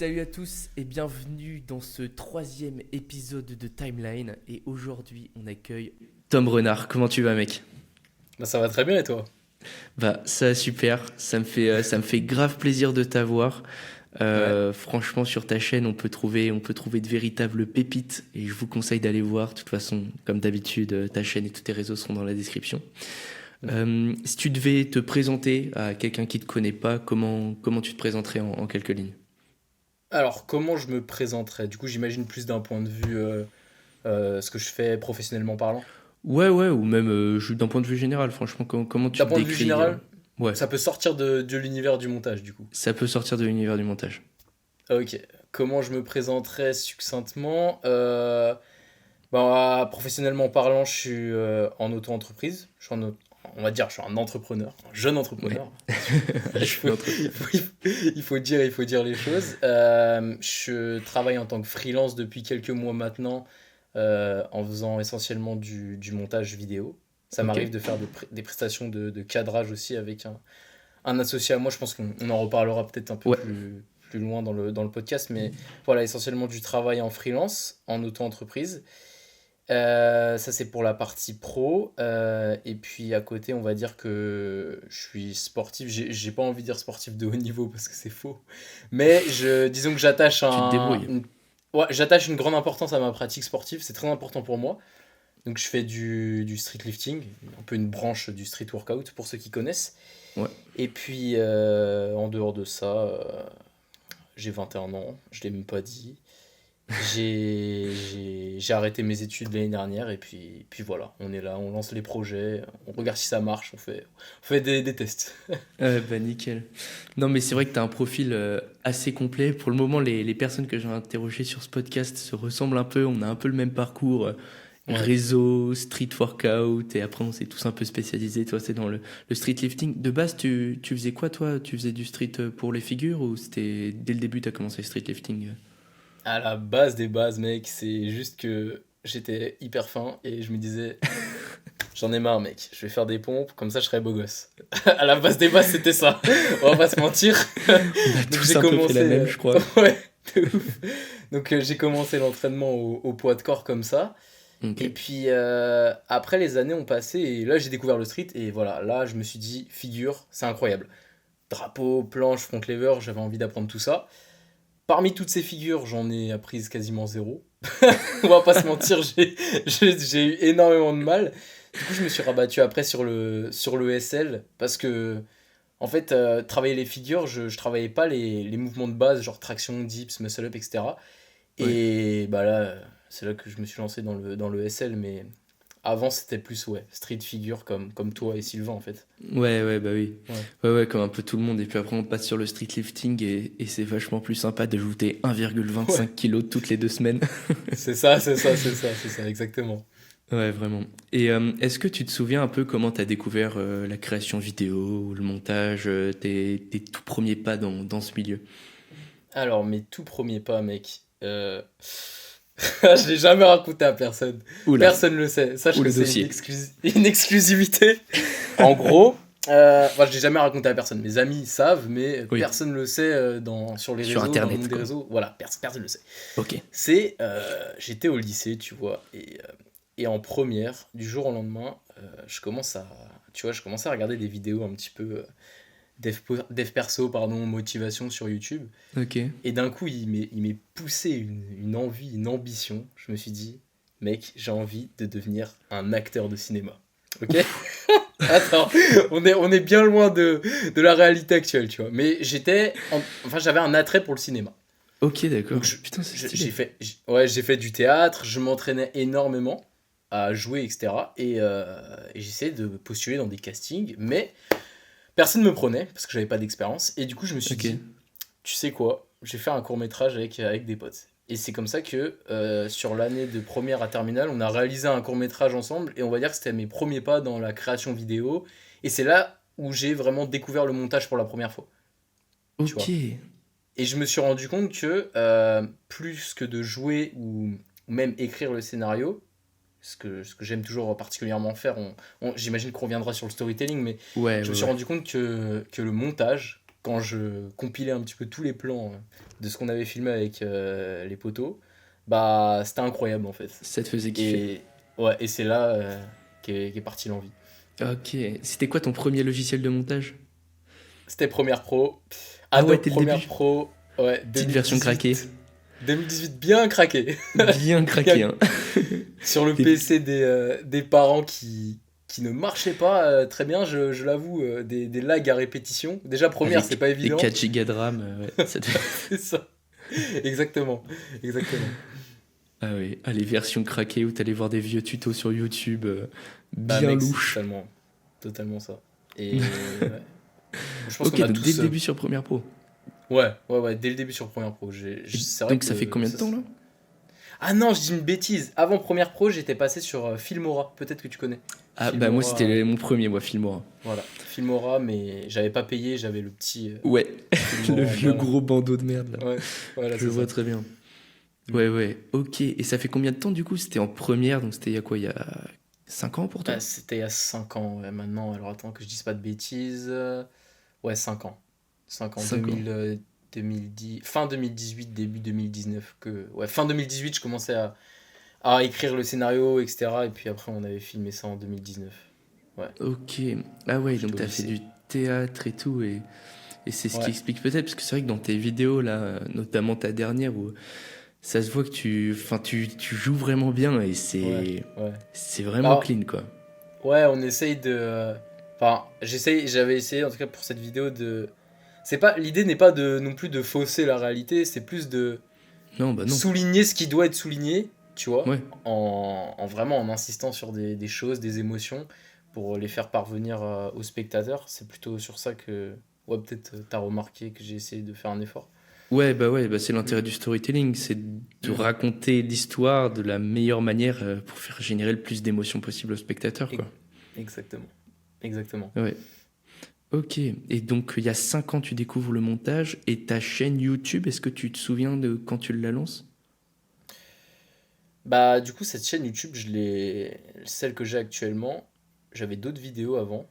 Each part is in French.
Salut à tous et bienvenue dans ce troisième épisode de Timeline. Et aujourd'hui, on accueille Tom Renard. Comment tu vas, mec? Bah, ça va très bien et toi? Bah, ça va super. Ça me fait grave plaisir de t'avoir. Ouais. Franchement, sur ta chaîne, on peut trouver de véritables pépites. Et je vous conseille d'aller voir. De toute façon, comme d'habitude, ta chaîne et tous tes réseaux seront dans la description. Mhm. Si tu devais te présenter à quelqu'un qui te connaît pas, comment tu te présenterais en quelques lignes? Alors, comment je me présenterais? Du coup, j'imagine plus d'un point de vue ce que je fais professionnellement parlant. Ouais, ouais, ou même d'un point de vue général, franchement, comment tu D'un te point de vue décris général, Ouais, ça peut sortir de l'univers du montage, du coup. ça peut sortir de l'univers du montage. Ok. Comment je me présenterais succinctement? Professionnellement parlant, je suis en auto-entreprise. On va dire, je suis un entrepreneur, un jeune Ouais, entrepreneur. je Il suis faut, un entrepreneur. il faut dire les choses. Je travaille en tant que freelance depuis quelques mois maintenant, en faisant essentiellement du montage vidéo. Ça Ok, m'arrive de faire des prestations de cadrage aussi avec un associé à moi. Je pense qu'on en reparlera peut-être un peu ouais, plus loin dans le podcast. Mais voilà, essentiellement du travail en freelance, en auto-entreprise. Ça, c'est pour la partie pro. Et puis à côté, on va dire que je suis sportif. J'ai pas envie de dire sportif de haut niveau parce que c'est faux. Mais disons que tu te débrouilles. ouais, j'attache une grande importance à ma pratique sportive. C'est très important pour moi. Donc je fais du street lifting, un peu une branche du street workout pour ceux qui connaissent. Ouais, Et puis en dehors de ça, j'ai 21 ans, je l'ai même pas dit. J'ai arrêté mes études l'année dernière et puis voilà, on est là, on lance les projets, on regarde si ça marche, on fait des tests. bah nickel. Non, mais c'est vrai que tu as un profil assez complet. Pour le moment, les personnes que j'ai interrogées sur ce podcast se ressemblent un peu. On a un peu le même parcours. Ouais. Réseau, street workout, et après on s'est tous un peu spécialisés. Toi, c'est dans le street lifting. De base, tu faisais quoi, toi? Tu faisais du street pour les figures ou c'était dès le début, tu as commencé le street lifting? À la base des bases, mec, c'est juste que j'étais hyper fin et je me disais, j'en ai marre, mec, je vais faire des pompes, comme ça je serai beau gosse. À la base des bases, c'était ça, on va pas se mentir. On a Donc tous j'ai un peu fait la commencé, même, je crois. ouais, de ouf. Donc j'ai commencé l'entraînement au poids de corps comme ça. Ok. Et puis après les années ont passé et là j'ai découvert le street et voilà, là je me suis dit figure, c'est incroyable. Drapeau, planche, front lever, j'avais envie d'apprendre tout ça. Parmi toutes ces figures, j'en ai apprises quasiment zéro. On va pas se mentir, j'ai eu énormément de mal. Du coup, je me suis rabattu après sur le SL parce que en fait, travailler les figures, je travaillais pas les mouvements de base, genre traction, dips, muscle up, etc. Ouais. Et bah là, c'est là que je me suis lancé dans le SL, mais avant c'était plus ouais, street figure comme toi et Sylvain en fait. Ouais, ouais, bah oui. Ouais, Ouais, ouais, comme un peu tout le monde. Et puis après, on passe sur le street lifting et c'est vachement plus sympa d'ajouter ouais, 1,25 kg toutes les 2 semaines. c'est ça, exactement. Ouais, vraiment. Et est-ce que tu te souviens un peu comment tu as découvert la création vidéo ou le montage, tes tout premiers pas dans ce milieu? Alors, mes tout premiers pas, mec, je l'ai jamais raconté à personne. Oula, Personne le sait. Sache ou que le c'est dossier. une exclusivité. En gros, je l'ai jamais raconté à personne. Mes amis savent, mais Oui, personne le sait sur les sur réseaux, dans le monde Internet, des quoi. réseaux. Voilà, personne le sait. Ok. J'étais au lycée, tu vois, et en première, du jour au lendemain, je commence à regarder des vidéos un petit peu dev perso, pardon, motivation sur YouTube. Ok. Et d'un coup, il m'est poussé une envie, une ambition. Je me suis dit, mec, j'ai envie de devenir un acteur de cinéma. Ok? Attends, on est bien loin de la réalité actuelle, tu vois. Mais enfin, j'avais un attrait pour le cinéma. Ok, d'accord. Donc Putain, c'est j'ai stylé. fait, ouais, j'ai fait du théâtre, je m'entraînais énormément à jouer, etc. Et j'essayais de postuler dans des castings, mais personne ne me prenait parce que j'avais pas d'expérience. Et du coup, je me suis Ok. dit, tu sais quoi, j'ai fait un court métrage avec des potes. Et c'est comme ça que sur l'année de première à terminale, on a réalisé un court métrage ensemble et on va dire que c'était mes premiers pas dans la création vidéo. Et c'est là où j'ai vraiment découvert le montage pour la première fois, tu Ok. vois. Et je me suis rendu compte que plus que de jouer ou même écrire le scénario, ce que j'aime toujours particulièrement faire, j'imagine qu'on reviendra sur le storytelling, mais Ouais, je me ouais, suis ouais. rendu compte que le montage quand je compilais un petit peu tous les plans de ce qu'on avait filmé avec les potos, bah c'était incroyable en fait. Ça te faisait kiffer. Et ouais, et c'est là qu'est partie l'envie. Ok. C'était quoi ton premier logiciel de montage? C'était Premiere Pro, Ah ouais, Adobe dès le Premiere début. Pro, ouais, Petite version craquée. 2018 bien craqué. Bien craqué, Bien hein. sur le Des- PC des parents qui ne marchaient pas très bien, je l'avoue, des lags à répétition. Déjà, première, c'est Avec pas les évident. 4 gigas de RAM, ouais, ça C'est ça. Exactement. Exactement. Ah oui, ah, les versions craquées où t'allais voir des vieux tutos sur YouTube Bah, bien mec, c'est louches. totalement ça. Et ouais. Je pense qu'on Ok, a donc dès le tous. début sur Premiere Pro. Ouais, dès le début sur Premiere Pro. Et C'est vrai donc ça que fait combien de temps là? Ah non, je dis une bêtise. Avant Premiere Pro, j'étais passé sur Filmora. Peut-être que tu connais. Ah bah moi Filmora, c'était mon premier, moi, Filmora. voilà. Filmora, mais j'avais pas payé, j'avais le petit Ouais, Filmora. le Voilà. gros bandeau de merde là. Ouais, voilà, Je c'est ça. vois très bien. Mm. Ouais, ok. Et ça fait combien de temps du coup? C'était en première, donc c'était il y a quoi? Il y a 5 ans pour toi? Ah, c'était il y a 5 ans, ouais, maintenant. Alors attends que je dise pas de bêtises. Ouais, 5 ans. 5 ans, 5 ans. 2010, fin 2018, début 2019. Ouais, fin 2018, je commençais à écrire le scénario, etc. Et puis après, on avait filmé ça en 2019. Ouais, Ok. Ah quand ouais, donc j'étais au t'as fait lycée. du théâtre et tout, et c'est ce qui Ouais, explique peut-être, parce que c'est vrai que dans tes vidéos là, notamment ta dernière, où ça se voit que tu joues vraiment bien, et ouais, c'est ouais. c'est vraiment Alors, clean quoi. ouais, on essaye de. Enfin, j'avais essayé en tout cas pour cette vidéo de. C'est pas, l'idée n'est pas de non plus de fausser la réalité, c'est plus de Non, bah non. souligner ce qui doit être souligné, tu vois, Ouais. en vraiment en insistant sur des choses, des émotions, pour les faire parvenir aux spectateurs. C'est plutôt sur ça que, ouais, peut-être t'as remarqué que j'ai essayé de faire un effort. Ouais, bah c'est l'intérêt Mm. du storytelling, c'est de Mm. raconter l'histoire de la meilleure manière pour faire générer le plus d'émotions possible au spectateur, E- quoi. Exactement, exactement. Ouais. Ok. Et donc, il y a 5 ans, tu découvres le montage et ta chaîne YouTube, est-ce que tu te souviens de quand tu la lances? Bah, du coup, cette chaîne YouTube, celle que j'ai actuellement, j'avais d'autres vidéos avant.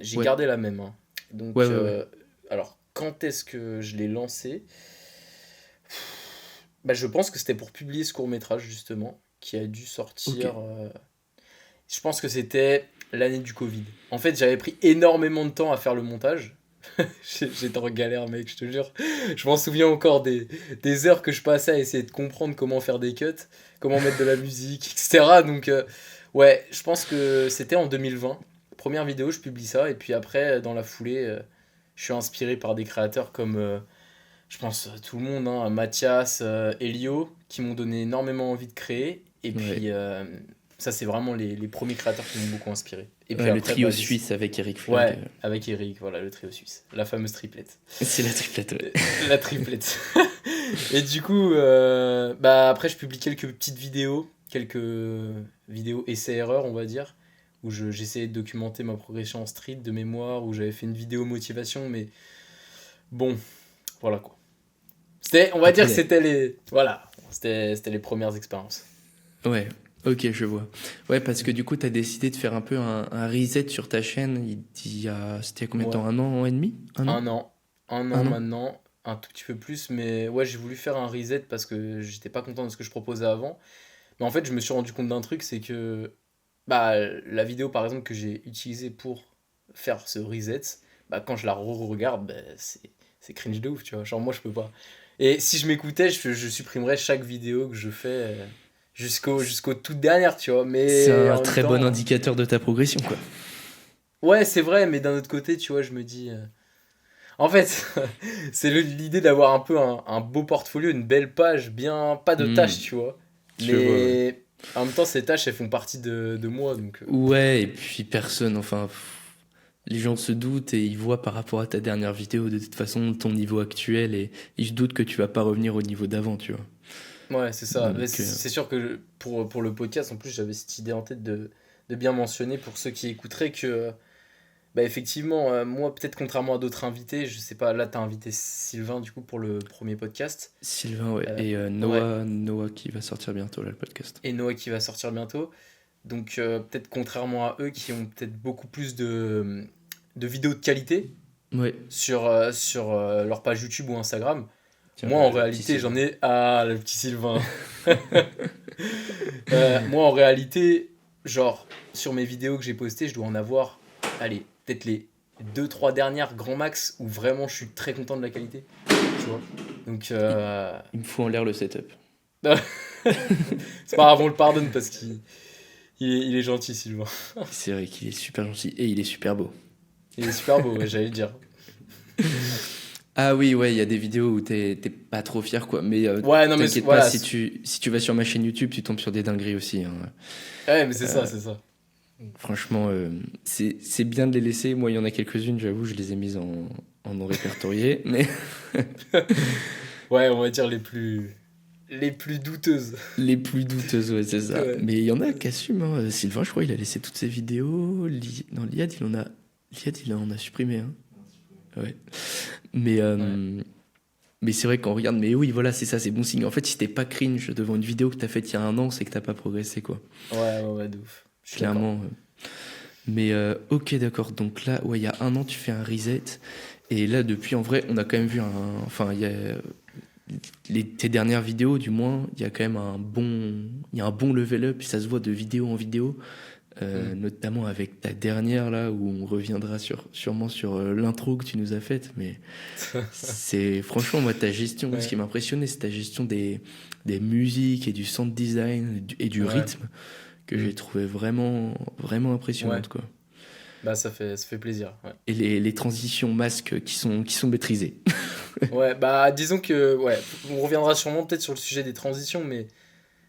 J'ai Ouais. gardé la même, hein. Ouais, Donc, ouais, ouais. alors, quand est-ce que je l'ai lancé? Bah, je pense que c'était pour publier ce court-métrage, justement, qui a dû Ok. sortir. Je pense que c'était l'année du Covid. En fait, j'avais pris énormément de temps à faire le montage. J'étais en galère, mec, je te jure. Je m'en souviens encore des heures que je passais à essayer de comprendre comment faire des cuts, comment mettre de la musique, etc. Donc, ouais, je pense que c'était en 2020. Première vidéo, je publie ça. Et puis après, dans la foulée, je suis inspiré par des créateurs comme, je pense, tout le monde, hein, Mathias, Elio, qui m'ont donné énormément envie de créer. Et Ouais. puis, ça, c'est vraiment les premiers créateurs qui m'ont beaucoup inspiré. Et puis Ouais, le après, trio bah, suisse avec Eric Flag. ouais, avec Eric, voilà, le trio suisse. La fameuse triplette. C'est la triplette, ouais. La triplette. Et du coup, bah après, je publie quelques vidéos essais-erreurs, on va dire, où j'essayais de documenter ma progression en street de mémoire, où j'avais fait une vidéo motivation, mais bon, voilà quoi. On va dire que Après, c'était les, voilà, c'était les premières expériences. ouais. Ok, je vois. Ouais, parce que du coup, t'as décidé de faire un peu un reset sur ta chaîne. C'était il y a combien de Ouais, temps? Un an et demi? Un an? un an, un an Un an? maintenant, un tout petit peu plus, mais ouais, j'ai voulu faire un reset parce que j'étais pas content de ce que je proposais avant. Mais en fait, je me suis rendu compte d'un truc, c'est que bah, la vidéo par exemple que j'ai utilisée pour faire ce reset, bah, quand je la re-regarde, bah, c'est cringe de ouf, tu vois. Genre, moi, je peux pas. Et si je m'écoutais, je supprimerais chaque vidéo que je fais jusqu'aux toutes dernières, tu vois. C'est Mais un en même très bon temps, indicateur de ta progression, quoi. ouais, c'est vrai, mais d'un autre côté, tu vois, je me dis. En fait, c'est l'idée d'avoir un peu un beau portfolio, une belle page, bien, pas de Hmm, tâches, tu vois. je vois, ouais. Mais en même temps, ces tâches, elles font partie de moi, donc. Ouais, et puis personne, enfin, les gens se doutent et ils voient par rapport à ta dernière vidéo de toute façon ton niveau actuel et ils se doutent que tu vas pas revenir au niveau d'avant, tu vois. Ouais, c'est ça. Mais Donc, c'est sûr que pour le podcast, en plus, j'avais cette idée en tête de bien mentionner pour ceux qui écouteraient que, bah, effectivement, moi, peut-être contrairement à d'autres invités, je sais pas, là, t'as invité Sylvain, du coup, pour le premier podcast. Sylvain, ouais, Euh, et ouais, Noah qui va sortir bientôt là, le podcast. et Noah qui va sortir bientôt. Donc, peut-être contrairement à eux qui ont peut-être beaucoup plus de vidéos de qualité, Ouais. sur leur page YouTube ou Instagram. Tiens, Moi, en le petit réalité, j'en Sylvain. ai... Ah, le petit Sylvain. Moi, en réalité, genre, sur mes vidéos que j'ai postées, je dois en avoir, allez, peut-être les deux trois dernières grand max où vraiment je suis très content de la qualité. Tu vois. Donc, Il, il me fout en l'air le setup. c'est pas grave, on le pardonne parce qu'il est gentil, Sylvain. C'est vrai qu'il est super gentil et il est super beau. Il est super beau, ouais, j'allais le dire. Ah oui, ouais, il y a des vidéos où t'es pas trop fier, quoi. Mais Ouais, non, mais t'inquiète pas, voilà. si tu vas sur ma chaîne YouTube, tu tombes sur des dingueries aussi, hein. Ouais, mais c'est ça, Euh, c'est ça. Franchement, c'est bien de les laisser. Moi, il y en a quelques-unes, j'avoue, je les ai mises en non répertorié. Mais Ouais, on va dire les plus douteuses. les plus douteuses, ouais, c'est ça. Ouais. Mais il y en a qui assument, hein. Sylvain, je crois, il a laissé toutes ses vidéos. Non, Liad, il en a supprimé, hein. Ouais. Mais, Ouais, mais c'est vrai qu'on regarde, mais oui, voilà, c'est ça, c'est bon signe. En fait, si t'es pas cringe devant une vidéo que t'as faite il y a un an, c'est que t'as pas progressé, quoi. ouais, ouais, de ouf. Je suis d'accord. Clairement. Mais ok, d'accord. Donc là, ouais, il y a un an, tu fais un reset. Et là, depuis, en vrai, on a quand même vu un. Enfin, il y a. Tes dernières vidéos, du moins, il y a quand même un bon. Il y a un bon level up, et ça se voit de vidéo en vidéo. Hmm. Notamment avec ta dernière, là, où on reviendra sûrement sur l'intro que tu nous as faite. Mais c'est. Franchement, moi, ta gestion, ce Ouais, qui m'a impressionné, c'est ta gestion des musiques et du sound design et du ouais. rythme que Hmm. j'ai trouvé vraiment, vraiment Ouais. impressionnante, quoi. Bah, ça fait plaisir. Ouais. Et les transitions masques qui sont maîtrisées. Ouais, bah, disons que, ouais, on reviendra sûrement peut-être sur le sujet des transitions, mais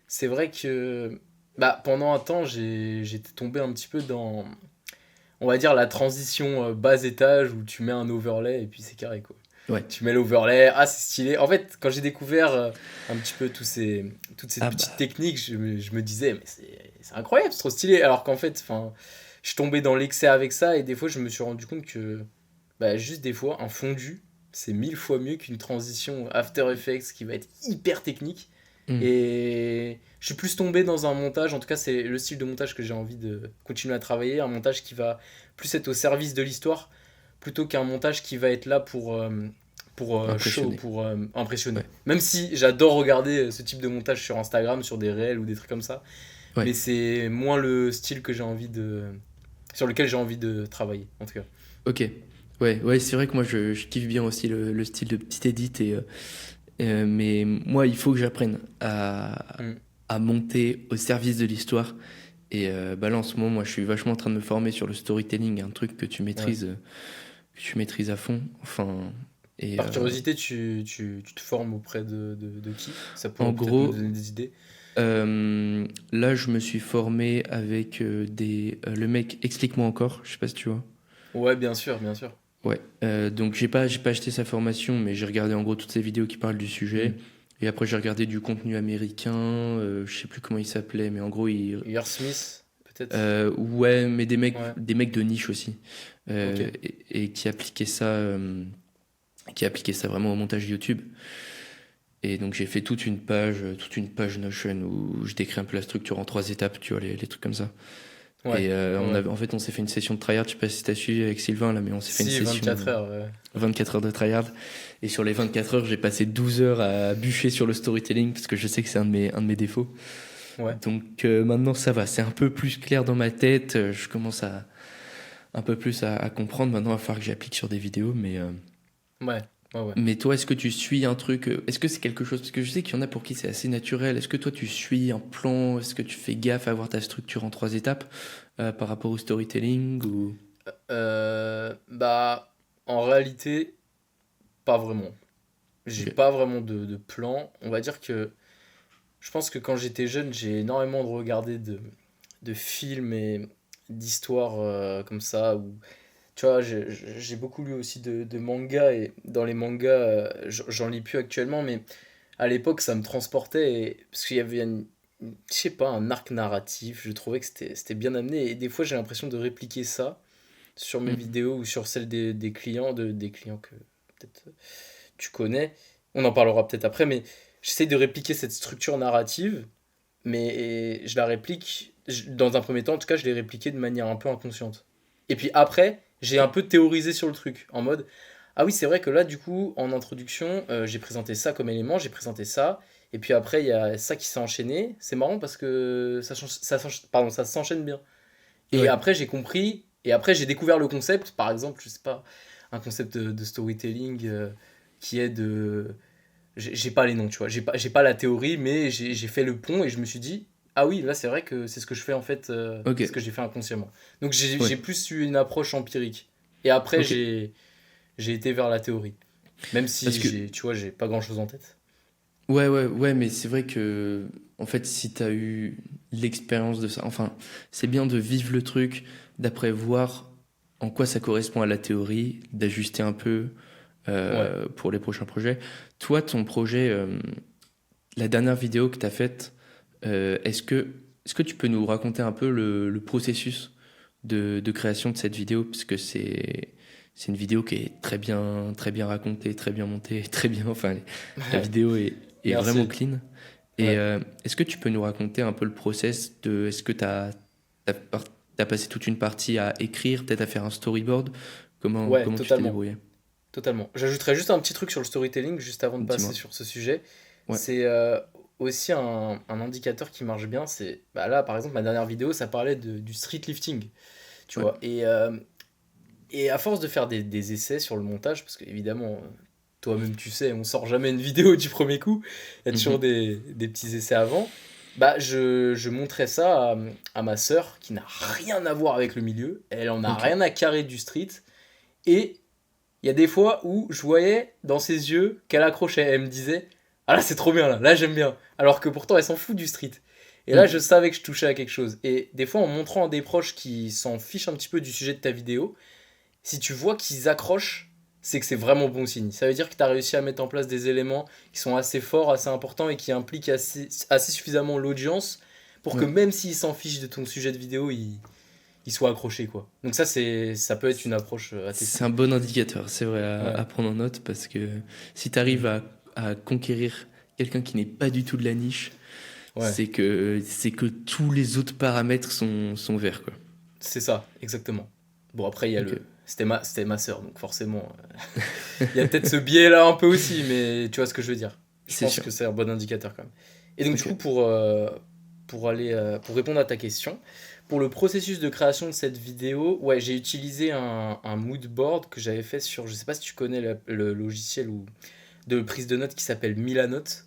c'est vrai que, bah, pendant un temps, j'étais tombé un petit peu dans, on va dire, la transition bas étage où tu mets un overlay et puis c'est carré, quoi. Ouais. Tu mets l'overlay, ah, c'est stylé. En fait, quand j'ai découvert un petit peu toutes ces Ah petites bah, techniques, je me disais, mais c'est incroyable, c'est trop stylé. Alors qu'en fait, enfin, je suis tombé dans l'excès avec ça et des fois, je me suis rendu compte que, bah, juste des fois, un fondu, c'est 1000 fois mieux qu'une transition After Effects qui va être hyper technique. hmm, Et je suis plus tombé dans un montage, en tout cas, c'est le style de montage que j'ai envie de continuer à travailler, un montage qui va plus être au service de l'histoire plutôt qu'un montage qui va être là pour show, impressionné. pour impressionner. Ouais. Même si j'adore regarder ce type de montage sur Instagram, sur des réels ou des trucs comme ça, Ouais. mais c'est moins le style sur lequel j'ai envie de travailler, en tout cas. Ok. Ouais, ouais, c'est vrai que moi je kiffe bien aussi le style de petit edit mais moi il faut que j'apprenne Mm. à monter au service de l'histoire. Et bah là en ce moment moi je suis vachement en train de me former sur le storytelling, un truc Ouais. que tu maîtrises à fond. Enfin et Par curiosité, tu te formes auprès de qui? Ça en pourrait peut-être me gros donner des idées. là je me suis formé avec le mec Explique-moi encore, je sais pas si tu vois. Ouais, bien sûr, bien sûr. Ouais, donc j'ai pas acheté sa formation, mais j'ai regardé en gros toutes ces vidéos qui parlent du sujet. Mm. Et après j'ai regardé du contenu américain, je sais plus comment il s'appelait, mais en gros Ear Smith, peut-être? ouais, mais des mecs, Ouais, des mecs de niche aussi, ok. et qui appliquaient ça vraiment au montage YouTube. Et donc j'ai fait toute une page Notion où je décris un peu la structure en 3 étapes, tu vois, les trucs comme ça. Ouais, Et ouais, ouais. en fait, on s'est fait une session de tryhard, je sais pas si t'as suivi avec Sylvain là, mais on s'est fait une Si, session 24 heures, ouais. 24 heures de tryhard. Et sur les 24 heures, j'ai passé 12 heures à bûcher sur le storytelling parce que je sais que c'est un de mes défauts. Ouais, Donc maintenant, ça va, c'est un peu plus clair dans ma tête. Je commence un peu plus à comprendre. Maintenant, il va falloir que j'applique sur des vidéos. ouais, ouais, ouais. Mais toi, est-ce que tu suis un truc est-ce que c'est quelque chose? Parce que je sais qu'il y en a pour qui c'est assez naturel. Est-ce que toi, tu suis un plan? Est-ce que tu fais gaffe à avoir ta structure en 3 étapes par rapport au storytelling ou... Bah, en réalité, pas vraiment. J'ai Ok. pas vraiment de plan. On va dire que je pense que quand j'étais jeune, j'ai énormément de regardé de films et d'histoires comme ça. Où, tu vois, j'ai beaucoup lu aussi de mangas et dans les mangas, j'en lis plus actuellement, mais à l'époque, ça me transportait parce qu'il y avait je sais pas, un arc narratif. Je trouvais que c'était bien amené et des fois, j'ai l'impression de répliquer ça sur mes Hmm. vidéos ou sur celles des clients, des clients que peut-être tu connais. On en parlera peut-être après, mais j'essaie de répliquer cette structure narrative, mais je la réplique, dans un premier temps, en tout cas, je l'ai répliquée de manière un peu inconsciente. Et puis après, j'ai un peu théorisé sur le truc, en mode, ah oui, c'est vrai que là, du coup, en introduction, j'ai présenté ça comme élément, j'ai présenté ça, et puis après, il y a ça qui s'est enchaîné. C'est marrant parce que ça s'enchaîne bien. Et Ouais, après, j'ai compris, et après, j'ai découvert le concept, par exemple, je sais pas, un concept de storytelling qui est de. J'ai pas les noms, tu vois, j'ai pas la théorie, mais j'ai fait le pont et je me suis dit, ah oui, là, c'est vrai que c'est ce que je fais en fait, ok, c'est ce que j'ai fait inconsciemment. Donc, ouais, j'ai plus eu une approche empirique. Et après, ok. j'ai été vers la théorie. Même Parce si que, tu vois, j'ai pas grand chose en tête. ouais, mais c'est vrai que, en fait, si t'as eu l'expérience de ça, enfin, c'est bien de vivre le truc, d'après voir en quoi ça correspond à la théorie, d'ajuster un peu Ouais, pour les prochains projets. Toi, ton projet, la dernière vidéo que t'as faite, est-ce que tu peux nous raconter un peu le processus de création de cette vidéo? Parce que c'est une vidéo qui est très bien racontée, très bien montée, très bien, enfin, la vidéo est vraiment merci. clean. Et Ouais, est-ce que tu peux nous raconter un peu le process de, est-ce que t'as passé toute une partie à écrire, peut-être à faire un storyboard? ouais, Comment tu t'es totalement. débrouillé? Totalement. J'ajouterais juste un petit truc sur le storytelling, juste avant de passer Dis-moi. sur ce sujet. Ouais, C'est aussi un indicateur qui marche bien. C'est bah là, par exemple, ma dernière vidéo, ça parlait du street lifting, tu ouais. vois. Et à force de faire des essais sur le montage, parce que évidemment, toi-même tu sais, on sort jamais une vidéo du premier coup, il y a toujours Mhm. des petits essais avant. Bah, je montrais ça à ma sœur, qui n'a rien à voir avec le milieu. Elle en a Ok. rien à carrer du street. Et il y a des fois où je voyais dans ses yeux qu'elle accrochait. Elle me disait, ah là c'est trop bien, là j'aime bien. Alors que pourtant elle s'en fout du street. Et là je Mm. savais que je touchais à quelque chose. Et des fois en montrant à des proches qui s'en fichent un petit peu du sujet de ta vidéo, si tu vois qu'ils accrochent, c'est que c'est vraiment bon signe. Ça veut dire que tu as réussi à mettre en place des éléments qui sont assez forts, assez importants et qui impliquent assez suffisamment l'audience pour que Ouais. même s'ils s'en fichent de ton sujet de vidéo, ils soient accrochés quoi. Donc ça peut être une approche à C'est tester. un bon indicateur, c'est vrai, Ouais. à prendre en note parce que si tu Mm. arrives à conquérir quelqu'un qui n'est pas du tout de la niche, Ouais. c'est que tous les autres paramètres sont verts, quoi. C'est ça, exactement. Bon, après, il y a Ok, le. C'était ma sœur, donc forcément, il y a peut-être ce biais-là un peu aussi, mais tu vois ce que je veux dire. Je c'est pense sûr. que c'est un bon indicateur quand même. Et donc, du Ok, coup, pour répondre à ta question, pour le processus de création de cette vidéo, ouais, j'ai utilisé un mood board que j'avais fait sur, je sais pas si tu connais le logiciel ou de prise de notes qui s'appelle Milanote.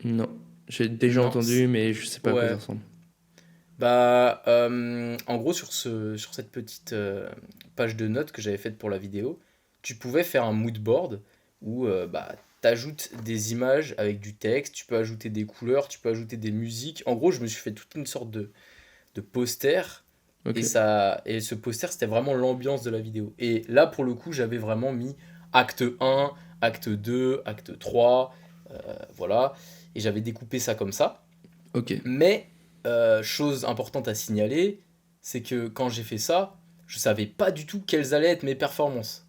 non, j'ai déjà Non, entendu, mais je sais pas à quoi ça ouais. ressemble. Bah, en gros, sur cette petite page de notes que j'avais faite pour la vidéo, tu pouvais faire un mood board où bah, tu ajoutes des images avec du texte, tu peux ajouter des couleurs, tu peux ajouter des musiques. En gros, je me suis fait toute une sorte de poster Ok, et ce poster, c'était vraiment l'ambiance de la vidéo. Et là, pour le coup, j'avais vraiment mis acte 1, acte 2, acte 3, voilà. Et j'avais découpé ça comme ça. ok, Mais, chose importante à signaler, c'est que quand j'ai fait ça, je savais pas du tout quelles allaient être mes performances.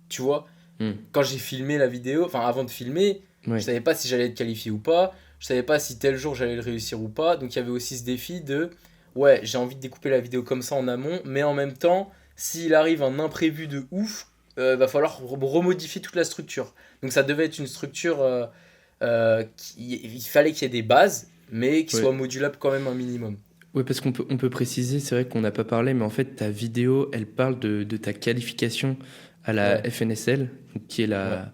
Tu vois, hmm, quand j'ai filmé la vidéo, enfin avant de filmer, je ouais, savais pas si j'allais être qualifié ou pas, je savais pas si tel jour j'allais le réussir ou pas, donc il y avait aussi ce défi de, ouais, j'ai envie de découper la vidéo comme ça en amont, mais en même temps, s'il arrive un imprévu de ouf, va falloir remodifier toute la structure. Donc ça devait être une structure, il fallait qu'il y ait des bases, mais qui ouais. soient modulables quand même un minimum. Ouais, parce on peut préciser, c'est vrai qu'on n'a pas parlé, mais en fait, ta vidéo, elle parle de ta qualification à la Ouais, FNSL, donc qui est ouais. la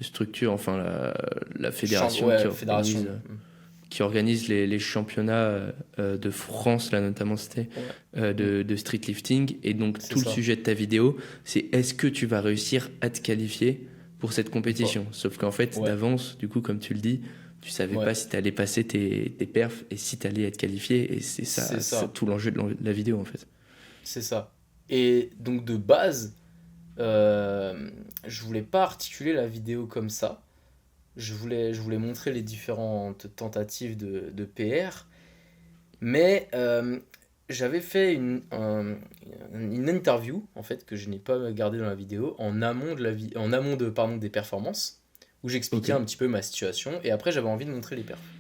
structure, enfin la fédération Ouais, fédération. qui organise les championnats de France, là notamment c'était, Ouais, mm, de street lifting. Et donc c'est tout le ça. sujet de ta vidéo, c'est est-ce que tu vas réussir à te qualifier pour cette Ou pas. compétition? Sauf qu'en fait, Ouais, d'avance, du coup, comme tu le dis, tu savais ouais, pas si tu allais passer tes perfs et si tu allais être qualifié. Et c'est c'est ça ça. tout l'enjeu de la vidéo, en fait. C'est ça. Et donc de base, je voulais pas articuler la vidéo comme ça. Je voulais montrer les différentes tentatives de PR, mais j'avais fait une interview en fait que je n'ai pas gardée dans la vidéo en amont en amont pardon, des performances où Ok, j'expliquais un petit peu ma situation et après j'avais envie de montrer les perfs.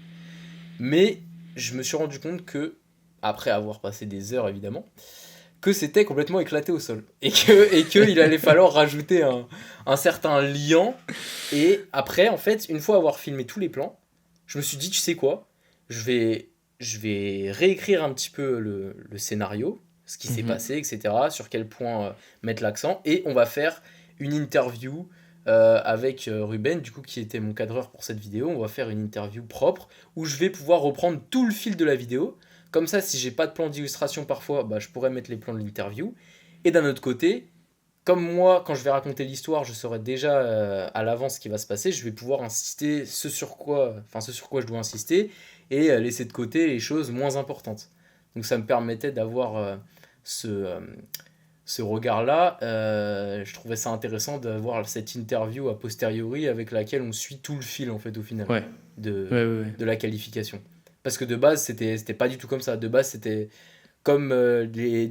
Mais je me suis rendu compte que après avoir passé des heures évidemment, que c'était complètement éclaté au sol. Et que il allait falloir rajouter un certain liant. Et après, en fait, une fois avoir filmé tous les plans, je me suis dit, tu sais quoi, je vais réécrire un petit peu le scénario, ce qui s'est Mhm. passé, etc., sur quel point mettre l'accent, et on va faire une interview avec Ruben, du coup, qui était mon cadreur pour cette vidéo. On va faire une interview propre, où je vais pouvoir reprendre tout le fil de la vidéo. Comme ça, si j'ai pas de plan d'illustration parfois, bah, je pourrais mettre les plans de l'interview. Et d'un autre côté, comme moi, quand je vais raconter l'histoire, je saurai déjà à l'avance ce qui va se passer, je vais pouvoir insister ce sur quoi je dois insister et laisser de côté les choses moins importantes. Donc ça me permettait d'avoir ce, euh, ce regard-là. Je trouvais ça intéressant d'avoir cette interview a posteriori avec laquelle on suit tout le fil en fait au final Ouais, de, ouais, ouais, ouais. de la qualification. Parce que de base, c'était pas du tout comme ça. De base, c'était comme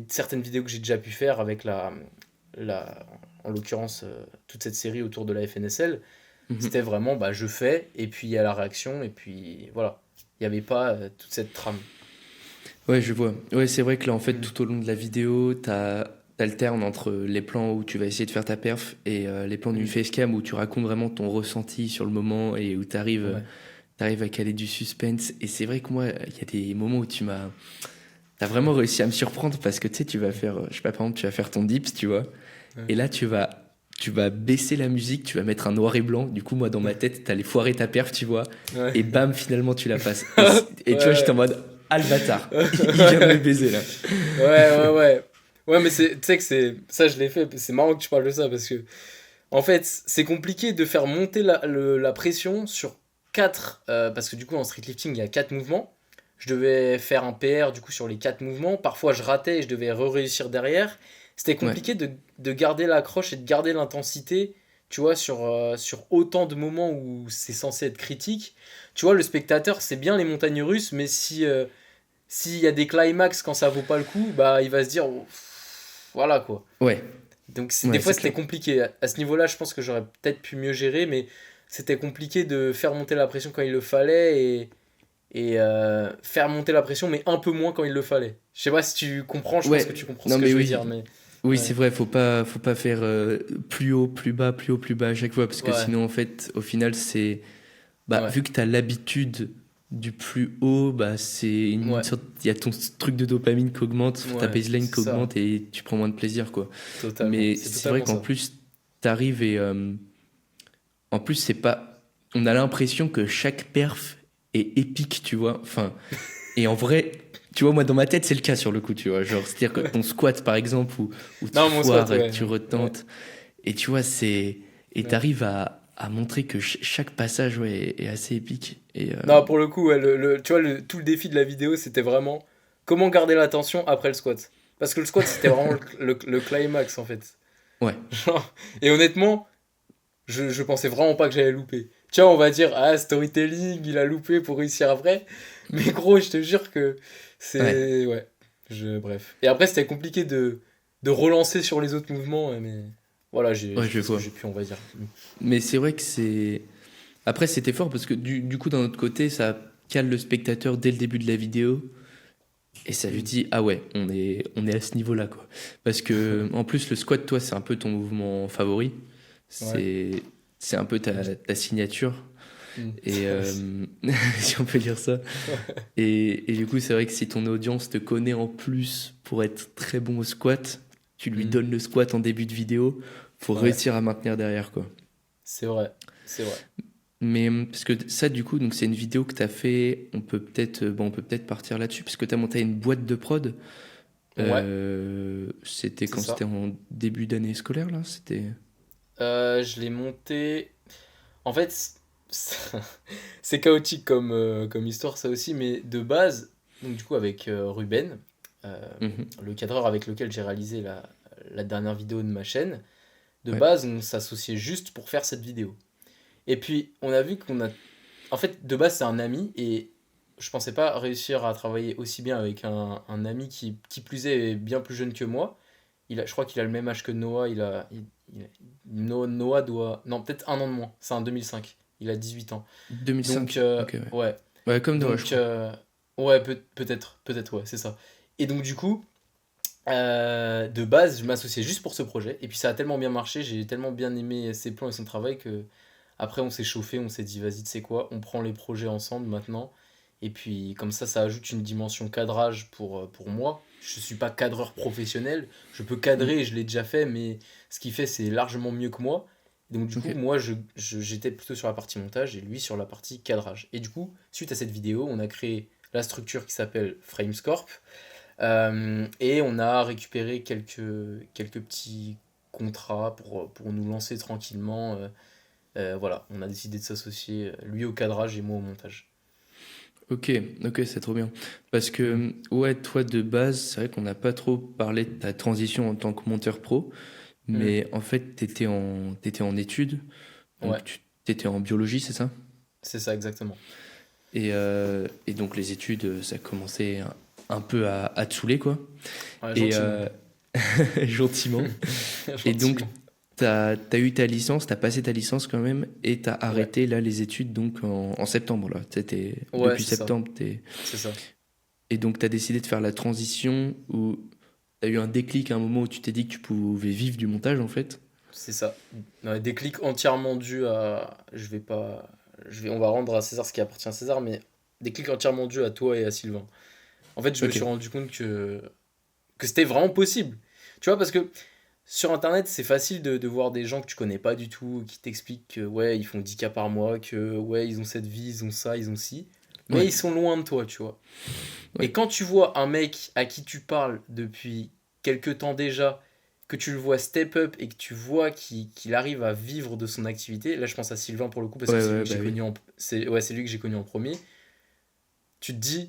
certaines vidéos que j'ai déjà pu faire avec la, en l'occurrence, toute cette série autour de la FNSL, Mhm. c'était vraiment bah, je fais, et puis il y a la réaction, et puis voilà. Il n'y avait pas toute cette trame. Ouais, je vois. Ouais, c'est vrai que là, en fait, Mm. tout au long de la vidéo, t'alternes entre les plans où tu vas essayer de faire ta perf et les plans d'une Mm. facecam où tu racontes vraiment ton ressenti sur le moment et où Ouais. t'arrives à caler du suspense. Et c'est vrai que moi, il y a des moments où t'as vraiment réussi à me surprendre parce que tu sais, tu vas faire, je sais pas, par exemple, tu vas faire ton dips, tu vois. Ouais. Et là, tu vas baisser la musique, tu vas mettre un noir et blanc. Du coup, moi, dans ma tête, t'allais foirer ta perf, tu vois. Ouais. Et bam, finalement, tu la passes. Et tu vois, j'étais en Ouais. mode, ah le bâtard, il vient de me baiser là. Ouais. Ouais, mais tu sais que c'est. Ça, je l'ai fait. C'est marrant que tu parles de ça parce que, en fait, c'est compliqué de faire monter la pression sur 4. Parce que du coup, en streetlifting, il y a 4 mouvements. Je devais faire un PR du coup sur les 4 mouvements. Parfois, je ratais et je devais re-réussir derrière. C'était Ouais, compliqué de garder l'accroche et de garder l'intensité, tu vois, sur autant de moments où c'est censé être critique. Tu vois, le spectateur, c'est bien les montagnes russes, mais si s'il y a des climax quand ça vaut pas le coup, bah il va se dire oh, voilà quoi. ouais, Donc des ouais, fois c'est c'était clair. compliqué. À ce niveau-là, je pense que j'aurais peut-être pu mieux gérer, mais c'était compliqué de faire monter la pression quand il le fallait et faire monter la pression, mais un peu moins quand il le fallait. Je sais pas si tu comprends, je pense que Ouais, tu comprends ce non que mais je veux oui, dire, mais oui, c'est ouais, vrai, faut pas faire plus haut, plus bas, plus haut, plus bas à chaque fois, parce que ouais, sinon, en fait, au final, bah, ouais, vu que t'as l'habitude du plus haut, bah, c'est une ouais, sorte, il y a ton truc de dopamine qui augmente, ta ouais, baseline c'est qui ça, augmente et tu prends moins de plaisir, quoi. totalement, Mais c'est c'est vrai totalement qu'en ça. plus, t'arrives et, en plus, c'est pas, on a l'impression que chaque perf est épique, tu vois. Enfin, et en vrai, tu vois, moi, dans ma tête, c'est le cas sur le coup, tu vois. Genre, c'est-à-dire que ton squat, par exemple, où tu Non, mon squat, foires et que ouais, tu ouais, retentes, et tu vois, et ouais. t'arrives à montrer que chaque passage, ouais, est assez épique. Et, Non, pour le coup, ouais, tu vois, tout le défi de la vidéo, c'était vraiment comment garder l'attention après le squat. Parce que le squat, c'était vraiment le climax, en fait. ouais, Genre, et honnêtement, je pensais vraiment pas que j'allais louper. Tu vois, on va dire, ah, storytelling, il a loupé pour réussir après. Mais gros, je te jure que ouais, c'est... Ouais, bref. Et après, c'était compliqué de relancer sur les autres mouvements, mais voilà, ouais, j'ai je fait ce que vois. j'ai pu, on va dire. Mais c'est vrai que c'est. Après, c'était fort parce que du coup, d'un autre côté, ça cale le spectateur dès le début de la vidéo. Et ça lui Mm. dit, ah ouais, on est à ce niveau-là, quoi. Parce que, en plus, le squat, toi, c'est un peu ton mouvement favori. Ouais. C'est, c'est un peu ta signature. Mm. Et, si on peut dire ça. Et du coup, c'est vrai que si ton audience te connaît en plus pour être très bon au squat, tu lui Mm. donnes le squat en début de vidéo, faut Ouais, réussir à maintenir derrière, quoi. c'est vrai. C'est vrai. Mais parce que ça, du coup, donc c'est une vidéo que tu as fait. On peut peut-être partir là-dessus, parce que tu as monté une boîte de prod. Ouais, C'était c'est quand ça. c'était en début d'année scolaire, là? C'était. Je l'ai monté. En fait, c'est c'est chaotique comme histoire, ça aussi, mais de base, donc du coup, avec Ruben, euh, Mhm. le cadreur avec lequel j'ai réalisé la dernière vidéo de ma chaîne, de Ouais, base, on s'associait juste pour faire cette vidéo. Et puis, on a vu qu'on a. En fait, de base, c'est un ami, et je pensais pas réussir à travailler aussi bien avec un ami qui plus est bien plus jeune que moi. Je crois qu'il a le même âge que Noah. Noah doit. Non, peut-être un an de moins. C'est un 2005. Il a 18 ans. Donc, 2005. Ok, ouais. ouais. Ouais, comme Noah, je Donc, crois. ouais, peut-être, ouais, c'est ça. Et donc, du coup, De base, je m'associais juste pour ce projet. Et puis ça a tellement bien marché, j'ai tellement bien aimé ses plans et son travail que après on s'est chauffé, on s'est dit vas-y, tu sais quoi, on prend les projets ensemble maintenant. Et puis comme ça ajoute une dimension cadrage pour moi. Je suis pas cadreur professionnel, je peux Mm. cadrer et je l'ai déjà fait, mais ce qu'il fait c'est largement mieux que moi. Donc du coup, Ok. moi j'étais plutôt sur la partie montage et lui sur la partie cadrage. Et du coup, suite à cette vidéo, on a créé la structure qui s'appelle Framescorp. Et on a récupéré quelques petits contrats pour nous lancer tranquillement. Voilà, on a décidé de s'associer, lui au cadrage et moi au montage. Ok, ok, c'est trop bien. Parce Mm. que, ouais, toi de base, c'est vrai qu'on n'a pas trop parlé de ta transition en tant que monteur pro, Mm. mais en fait, t'étais en études, Ouais, donc tu t'étais en biologie, c'est ça? c'est ça exactement. Et donc les études, ça commençait un peu à te saouler, quoi. Ouais, Et gentiment. gentiment. Et donc, Gentiment. t'as eu ta licence, t'as passé ta licence quand même, et t'as Ouais, arrêté là les études donc en septembre, là. ouais, Depuis c'est ça. septembre, C'est ça. et donc t'as décidé de faire la transition où t'as eu un déclic à un moment où tu t'es dit que tu pouvais vivre du montage en fait. C'est ça. Ouais, des clics entièrement dus à. Je vais pas. On va rendre à César ce qui appartient à César, mais des clics entièrement dus à toi et à Sylvain. En fait, je me Ok. suis rendu compte que c'était vraiment possible. Tu vois, parce que sur Internet, c'est facile de voir des gens que tu connais pas du tout, qui t'expliquent que ouais, ils font 10 cas par mois, que ouais, ils ont cette vie, ils ont ça, ils ont ci. Mais Ouais. ils sont loin de toi, tu vois. Ouais. Et quand tu vois un mec à qui tu parles depuis quelques temps déjà, que tu le vois step up et que tu vois qu'il arrive à vivre de son activité, là je pense à Sylvain pour le coup, parce que Ouais, c'est lui ouais, que bah j'ai oui. connu c'est lui que j'ai connu en premier, tu te dis,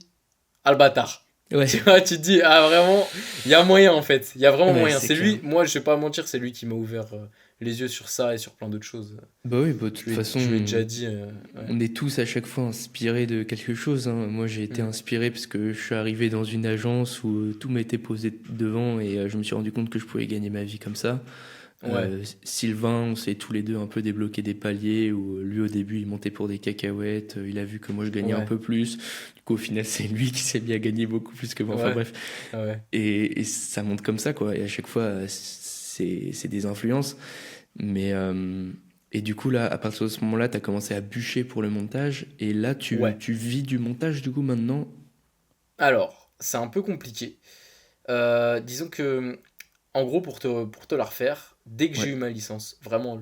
ah le bâtard. Tu Ouais. vois, tu te dis, ah vraiment, il y a moyen en fait, il y a vraiment Ouais, moyen. c'est C'est clair. lui, moi je vais pas mentir, c'est lui qui m'a ouvert les yeux sur ça et sur plein d'autres choses. Bah oui, bah, de toute Je lui ai façon, déjà dit, ouais. on est tous à chaque fois inspirés de quelque chose, hein. Moi, j'ai été Mm. inspiré parce que je suis arrivé dans une agence où tout m'était posé devant et je me suis rendu compte que je pouvais gagner ma vie comme ça. Ouais, Sylvain, on s'est tous les deux un peu débloqué des paliers où lui au début il montait pour des cacahuètes, il a vu que moi je gagnais un ouais, peu plus. Du coup au final c'est lui qui s'est mis à gagner beaucoup plus que moi. Enfin ouais, bref, ouais, et ça monte comme ça quoi. Et à chaque fois c'est des influences. Mais et du coup là à partir de ce moment-là t'as commencé à bûcher pour le montage et là ouais. tu vis du montage du coup maintenant. Alors, c'est un peu compliqué. Disons que, en gros, pour te la refaire, dès que j'ai Ouais. eu ma licence, vraiment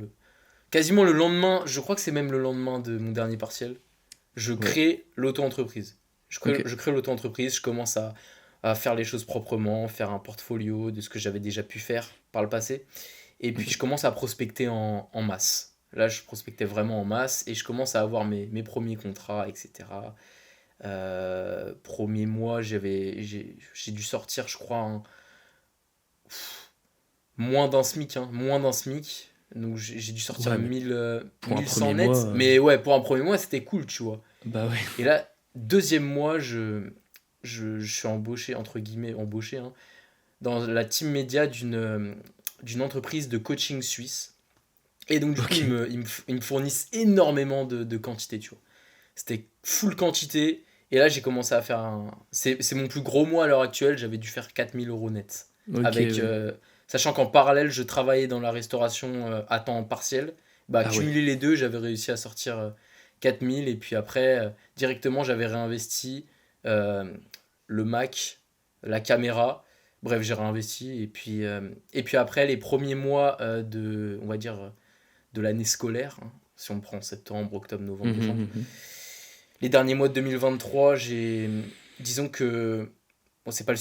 quasiment le lendemain, je crois que c'est même le lendemain de mon dernier partiel, je Ouais. crée l'auto-entreprise. Ok. Je crée l'auto-entreprise, je commence à faire les choses proprement, faire un portfolio de ce que j'avais déjà pu faire par le passé. Et puis Ok. je commence à prospecter en masse. Là, je prospectais vraiment en masse et je commence à avoir mes premiers contrats, etc. Premier mois, j'ai dû sortir, je crois, moins d'un SMIC. Hein, moins d'un SMIC. Donc j'ai dû sortir Ouais mais 1000, pour un 1100 premier mois, net. Mais ouais, pour un premier mois, c'était cool, tu vois. bah ouais. Et là, deuxième mois, je suis embauché, entre guillemets, embauché, hein, dans la team média d'une entreprise de coaching suisse. Et donc, du coup, Ok. ils me fournissent énormément de quantité, tu vois. C'était full quantité. Et là, j'ai commencé à faire c'est mon plus gros mois à l'heure actuelle. J'avais dû faire 4 000 € net. Ok, Avec, ouais. sachant qu'en parallèle, je travaillais dans la restauration à temps partiel. Bah, Ah ouais. cumuler les deux, j'avais réussi à sortir 4 000. Et puis après, directement, j'avais réinvesti euh, le Mac, la caméra. Bref, j'ai réinvesti. Et puis après, les premiers mois on va dire, de l'année scolaire, hein, si on prend septembre, octobre, novembre, Mhm, décembre, mhm. les derniers mois de 2023, disons que, bon, c'est pas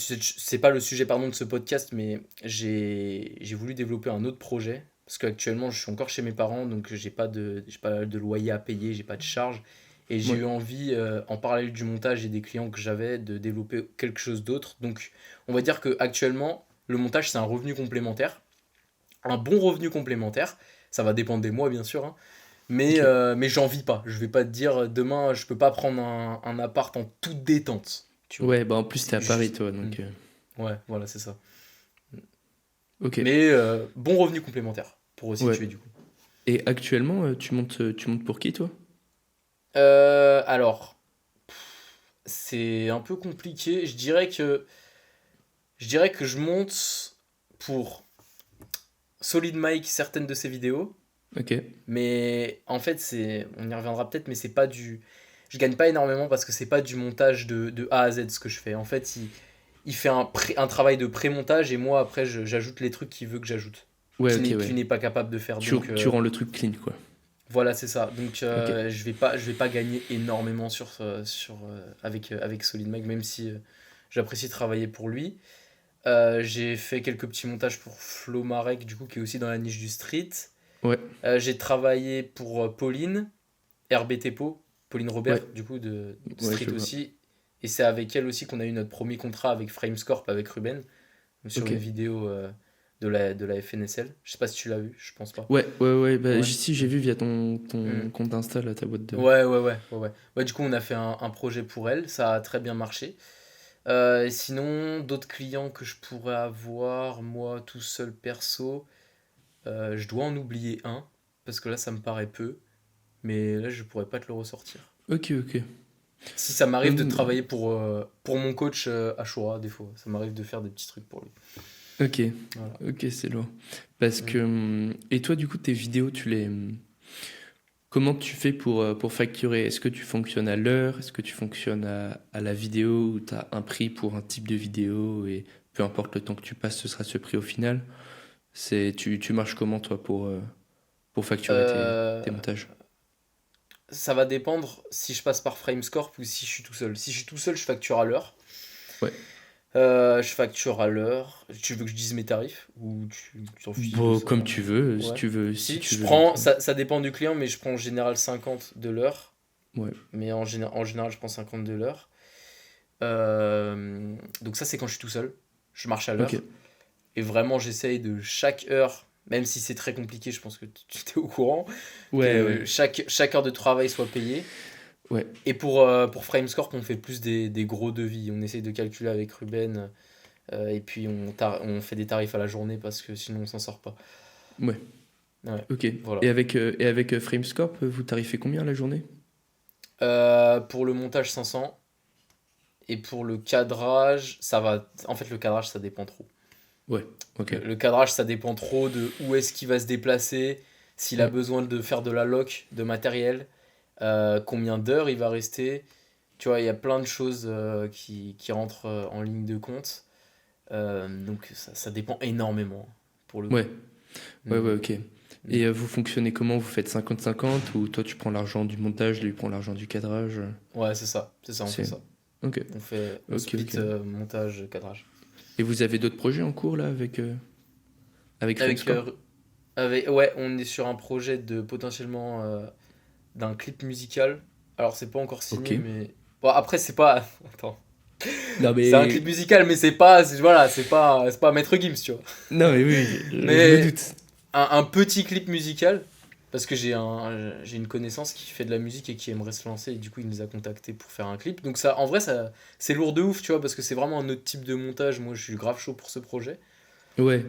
le sujet pardon de ce podcast, mais j'ai voulu développer un autre projet parce qu'actuellement je suis encore chez mes parents, donc j'ai pas de loyer à payer, j'ai pas de charges, et j'ai Ouais. eu envie, en parallèle du montage et des clients que j'avais, de développer quelque chose d'autre. Donc on va dire que actuellement le montage c'est un revenu complémentaire, un bon revenu complémentaire. Ça va dépendre des mois bien sûr, hein, mais, Ok. euh, mais j'en vis pas. Je vais pas te dire demain, je peux pas prendre un appart en toute détente. Tu vois. Ouais, bah en plus t'es C'est à Paris juste. toi, donc Ouais, voilà, c'est ça. ok. Mais bon revenu complémentaire pour Ouais. resituer du coup. Et actuellement, tu montes pour qui toi? Alors, c'est un peu compliqué. Je dirais que Je dirais que je monte pour Solid Mike certaines de ses vidéos, Ok. mais en fait, on y reviendra peut-être, mais c'est pas du. Je gagne pas énormément parce que c'est pas du montage de A à Z ce que je fais. En fait, il fait un travail de pré-montage et moi, après, j'ajoute les trucs qu'il veut que j'ajoute, Ouais, ok, qu'il ouais. n'est pas capable de faire. Donc, Tu rends le truc clean, quoi. voilà, c'est ça. Donc, Ok. je vais pas gagner énormément avec Solid Mike, même si j'apprécie travailler pour lui. J'ai fait quelques petits montages pour Flo Marek, du coup, qui est aussi dans la niche du street. Ouais, J'ai travaillé pour Pauline, RBT Po, Pauline ouais, Robert, du coup, de ouais, street je vois. aussi. Et c'est avec elle aussi qu'on a eu notre premier contrat avec Framescorp, avec Ruben, sur Ok. une vidéo de la FNSL. Je sais pas si tu l'as vu, je pense pas. Ouais, ouais, ouais. Bah, Ouais. si, j'ai vu via ton Mm. compte Insta, là, ta boîte de. Ouais, du coup, on a fait un projet pour elle, ça a très bien marché. Et sinon, d'autres clients que je pourrais avoir, moi, tout seul perso, je dois en oublier un, parce que là, ça me paraît peu, mais là, je pourrais pas te le ressortir. Ok, ok. Si ça m'arrive de Hum, travailler pour mon coach Ashura, des fois, ça m'arrive de faire des petits trucs pour lui. ok, Voilà. ok, c'est lourd. Parce que. Mm. Et toi, du coup, tes vidéos, tu les. Comment tu fais pour facturer? Est-ce que tu fonctionnes à l'heure? Est-ce que tu fonctionnes à la vidéo ou tu as un prix pour un type de vidéo et peu importe le temps que tu passes, ce sera ce prix au final? Tu marches comment toi pour facturer Euh, tes montages? Ça va dépendre si je passe par Framescorp ou si je suis tout seul. Si je suis tout seul, je facture à l'heure. Ouais. Je facture à l'heure. Tu veux que je dise mes tarifs ou tu t'en fiches de Bon, ça? comme tu veux, Ouais. si Si, tu je veux. prends, ça dépend du client, mais je prends en général 50 de l'heure. Ouais, Mais en général, je prends 50 de l'heure. Donc ça, c'est quand je suis tout seul. Je marche à ok. l'heure. Et vraiment, j'essaye de chaque heure, même si c'est très compliqué, je pense que tu es au courant, Ouais, ouais, que chaque heure de travail soit payée. ouais. Et pour Framescorp, on fait plus des gros devis. On essaye de calculer avec Ruben. Et puis on fait des tarifs à la journée parce que sinon on s'en sort pas. Ouais, Ouais, ok. voilà. Et avec Framescorp, vous tarifez combien la journée? Pour le montage 500 et pour le cadrage, ça va. En fait, le cadrage, ça dépend trop. Ouais, ok. Le cadrage, ça dépend trop de où est-ce qu'il va se déplacer, s'il a Ouais, besoin de faire de la loc, de matériel, combien d'heures il va rester. Tu vois, il y a plein de choses qui rentrent en ligne de compte. Donc ça dépend énormément pour le coup. ouais, ouais, Mm, ouais, ok. mm. Et vous fonctionnez comment? Vous faites 50-50 ou toi tu prends l'argent du montage, lui prend l'argent du cadrage? Ouais, on fait C'est... ça. Ok, On ok, split ok. montage, cadrage. Et vous avez d'autres projets en cours là avec Avec, Framescorp? ouais, on est sur un projet de potentiellement d'un clip musical. Alors c'est pas encore Ok. signé, mais bon après c'est pas. Attends. Non C'est un clip mais... musical, mais c'est pas, voilà, c'est pas Maître Gims, tu vois. Non mais oui, je me Mais doute. un petit clip musical, parce que j'ai une connaissance qui fait de la musique et qui aimerait se lancer, et du coup il nous a contacté pour faire un clip. Donc ça, en vrai, ça, c'est lourd de ouf, tu vois, parce que c'est vraiment un autre type de montage. Moi, je suis grave chaud pour ce projet. Ouais.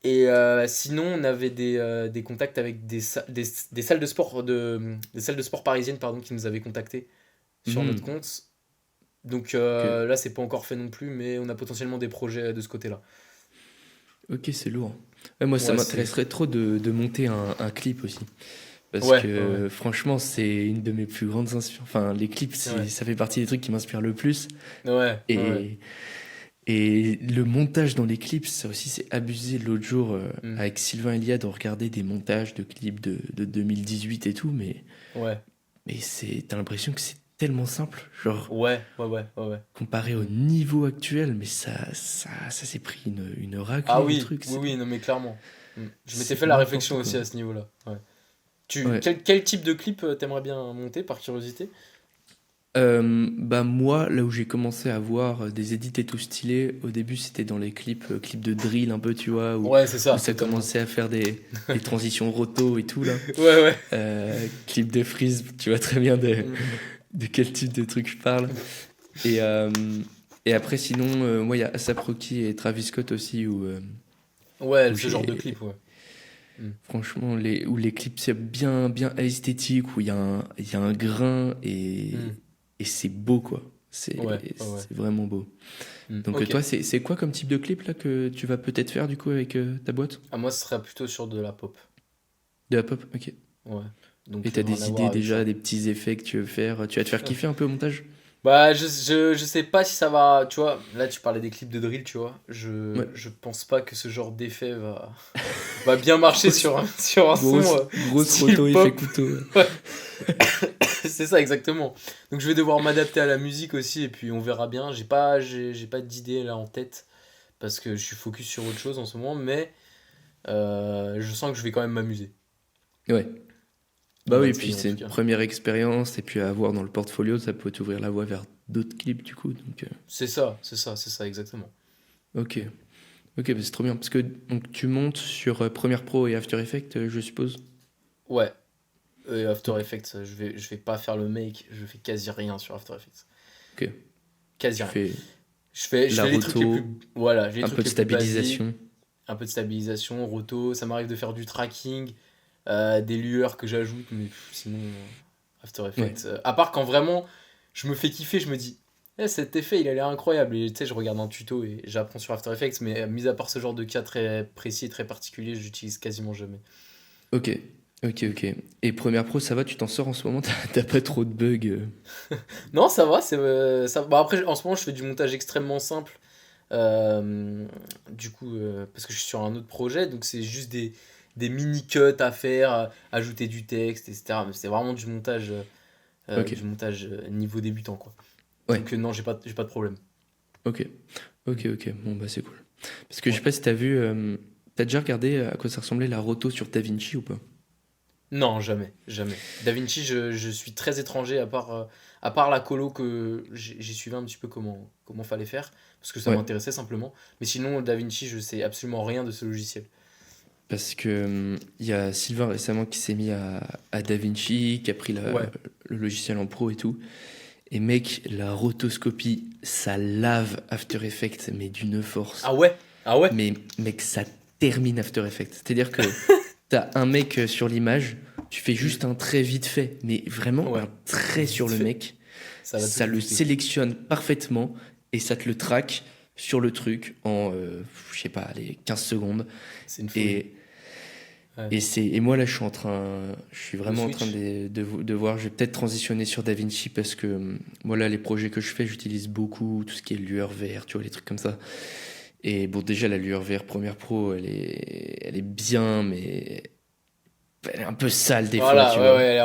Et sinon, on avait des contacts avec des salles de sport des salles de sport parisiennes, pardon, qui nous avaient contactés sur notre Mhm. compte. Donc Ok, là, c'est pas encore fait non plus, mais on a potentiellement des projets de ce côté-là. ok, c'est lourd. Ouais, moi ça Ouais, c'est. m'intéresserait trop de monter un clip aussi. Parce Ouais. que franchement, c'est une de mes plus grandes inspirations. Enfin, les clips, Ouais. ça fait partie des trucs qui m'inspirent le plus. Ouais. Et, et le montage dans les clips, ça aussi, c'est abusé. L'autre jour, Hmm. avec Sylvain Eliade, on regardait des montages de clips de 2018 et tout, Ouais. mais t'as l'impression que c'est tellement simple. Genre, Ouais. comparé au niveau actuel, mais ça s'est pris une Ah raclée, le oui, truc. oui, non, mais clairement. Hmm. Je m'étais C'est fait la réflexion n'importe aussi quoi. à ce niveau-là. Ouais. Ouais. Quel type de clip t'aimerais bien monter par curiosité? Bah moi, là où j'ai commencé à voir des edits et tout stylés, au début c'était dans les clips de drill un peu, tu vois, Ouais, c'est où ça, ça totalement. commençait à faire des transitions roto et tout là. Ouais. Clip de freeze, tu vois très bien Hmm. de quel type de truc je parle. Et, euh, et après sinon, moi il y a A$AP Rocky et Travis Scott aussi Ouais, où ce genre de j'ai clip, ouais. Hmm. franchement où les clips c'est bien bien esthétique, où il y a un grain Hmm. et c'est beau quoi. Ouais, ouais, ouais. C'est vraiment beau. Donc Ok. toi, c'est quoi comme type de clip là que tu vas peut-être faire du coup avec ta boîte? Ah, moi, ce serait plutôt sur de la pop. De la pop, ok. Ouais. Et Donc, t'as rien à des voir idées avec déjà, ça. des petits effets que tu veux faire? Tu vas te faire kiffer un peu au montage? Bah, je sais pas si ça va. Tu vois, là, tu parlais des clips de drill, tu vois. Ouais. Je pense pas que ce genre d'effet va bien marcher Grosse, sur un son grosse style roto effet pop. couteau. Ouais. Ouais, c'est ça, exactement. Donc, je vais devoir m'adapter à la musique aussi, et puis on verra bien. J'ai pas d'idée là en tête, parce que je suis focus sur autre chose en ce moment, mais je sens que je vais quand même m'amuser. Ouais. On Bah va oui, puis essayer en c'est tout une cas. première expérience, et puis à avoir dans le portfolio, ça peut t'ouvrir la voie vers d'autres clips du coup. Donc, C'est ça, exactement. ok. Ok, bah c'est trop bien. Parce que donc, tu montes sur Premiere Pro et After Effects, je suppose. Ouais, et After Donc, Effects, je vais pas faire le make, je fais quasi rien sur After Effects. ok. Quasi Tu rien. fais Je la fais les trucs les plus. roto, Voilà, j'ai les un peu trucs de les plus basiques, stabilisation. un peu de stabilisation, roto, ça m'arrive de faire du tracking, des lueurs que j'ajoute, mais sinon, After Ouais. Effects. À part quand vraiment je me fais kiffer, je me dis, cet effet il a l'air incroyable. Et tu sais, je regarde un tuto et j'apprends sur After Effects, mais mis à part ce genre de cas très précis et très particulier, j'utilise quasiment jamais. Ok. Ok, ok. Et Premiere Pro, ça va, tu t'en sors en ce moment, t'as pas trop de bugs. Non, ça va, ça. Bon, après, en ce moment, je fais du montage extrêmement simple. Du coup, parce que je suis sur un autre projet, donc c'est juste des mini-cuts à faire, ajouter du texte, etc. Mais c'est vraiment Ok. du montage niveau débutant, quoi. Ouais. Donc, non, j'ai pas de problème. Ok. Ok, ok. Bon, bah c'est cool. Parce que je Ouais. sais pas si t'as vu, t'as déjà regardé à quoi ça ressemblait la roto sur DaVinci ou pas? Non, jamais, jamais. DaVinci, je suis très étranger, à part la colo que j'ai suivi un petit peu comment fallait faire, parce que ça Ouais. m'intéressait simplement. Mais sinon, DaVinci, je sais absolument rien de ce logiciel. Parce que il y a Sylvain récemment qui s'est mis à DaVinci, qui a pris Ouais. le logiciel en pro et tout. Et mec, la rotoscopie, ça lave After Effects, mais d'une force. Ah ouais? Ah ouais? Mais mec, ça termine After Effects. C'est-à-dire que t'as un mec sur l'image, tu fais Hmm. juste un trait vite fait, mais vraiment un Ouais. trait sur Vite le fait. mec, Ça va tout ça le booster. sélectionne parfaitement et ça te le traque sur le truc en, je sais pas, les 15 secondes. C'est une folie. Et, Ouais. et moi là, je suis Le vraiment en train Switch? de voir, je vais peut-être transitionner sur DaVinci parce que moi là, les projets que je fais, j'utilise beaucoup tout ce qui est lueur vert, tu vois, les trucs comme ça. Et bon, déjà, la lueur vert Premiere Pro, elle est bien, mais elle est un peu sale des fois, Voilà, tu ouais, vois. ouais, elle est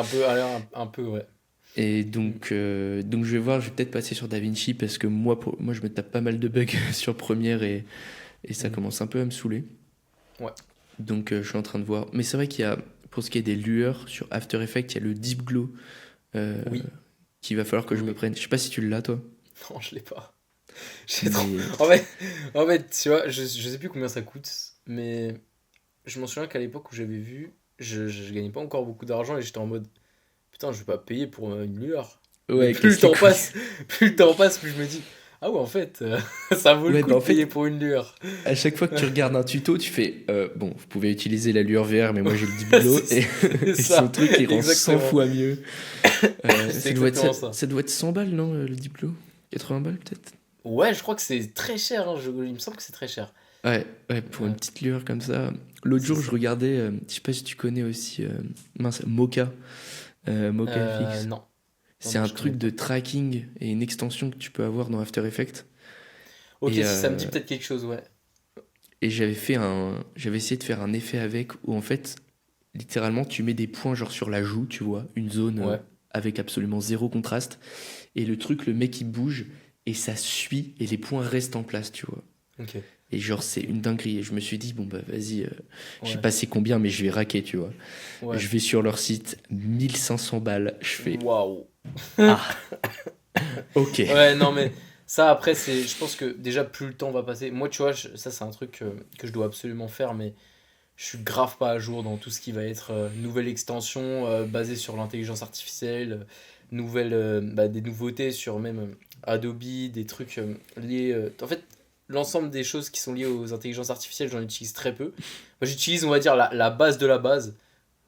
un peu, ouais. Et Hmm. donc je vais voir, je vais peut-être passer sur DaVinci parce que moi je me tape pas mal de bugs sur Premiere et ça Hmm. commence un peu à me saouler. Ouais. Donc je suis en train de voir. Mais c'est vrai qu'il y a, pour ce qui est des lueurs, sur After Effects, il y a le Deep Glow euh, Oui, qu'il va falloir que oui, je me oui. prenne. Je sais pas si tu l'as, toi. Non, je l'ai pas. J'ai trop. Mais En fait, en fait, tu vois, je sais plus combien ça coûte, mais je m'en souviens qu'à l'époque où j'avais vu, je gagnais pas encore beaucoup d'argent et j'étais en mode, putain, je vais pas payer pour une lueur. Mais ouais, plus le casse tes temps couilles. passe, plus le temps passe, plus je me dis, ah ouais, en fait, ça vaut le Ouais, coup bah de en payer fait, pour une lueur. à chaque fois que tu regardes un tuto, tu fais bon, vous pouvez utiliser la lueur VR, mais moi j'ai le Deep Glow C'est et, c'est et son ça, truc il rend 100 exactement. fois mieux. C'est exactement ça. Ça doit être 100 balles, non, le Deep Glow? 80 balles peut-être? Ouais, je crois que c'est très cher, hein, il me semble que c'est très cher. Ouais, ouais, pour une Ouais, petite lueur comme ça. L'autre c'est jour, je ça. regardais, je sais pas si tu connais aussi, mince, Mocha, Mocha FX. Non, non, C'est non, un je connais truc de pas. tracking et une extension que tu peux avoir dans After Effects. Ok, Et, si ça me dit peut-être quelque chose, ouais. et j'avais essayé de faire un effet avec où en fait, littéralement, tu mets des points genre sur la joue, tu vois, une zone Ouais, avec absolument zéro contraste. Et le truc, le mec il bouge et ça suit et les points restent en place, tu vois. ok, Et genre, c'est une dinguerie. Et je me suis dit, bon bah vas-y, je sais ouais, pas c'est combien, mais je vais raquer, tu vois. ouais. Je vais sur leur site, 1500 balles. Je fais, Waouh. ah, ok. Ouais, non, mais ça, après, je pense que déjà, plus le temps va passer. Moi, tu vois, ça, c'est un truc que je dois absolument faire, mais je suis grave pas à jour dans tout ce qui va être nouvelle extension basée sur l'intelligence artificielle, des nouveautés sur même Adobe, des trucs liés. En fait, l'ensemble des choses qui sont liées aux intelligences artificielles, j'en utilise très peu. Moi, j'utilise, on va dire, la base de la base,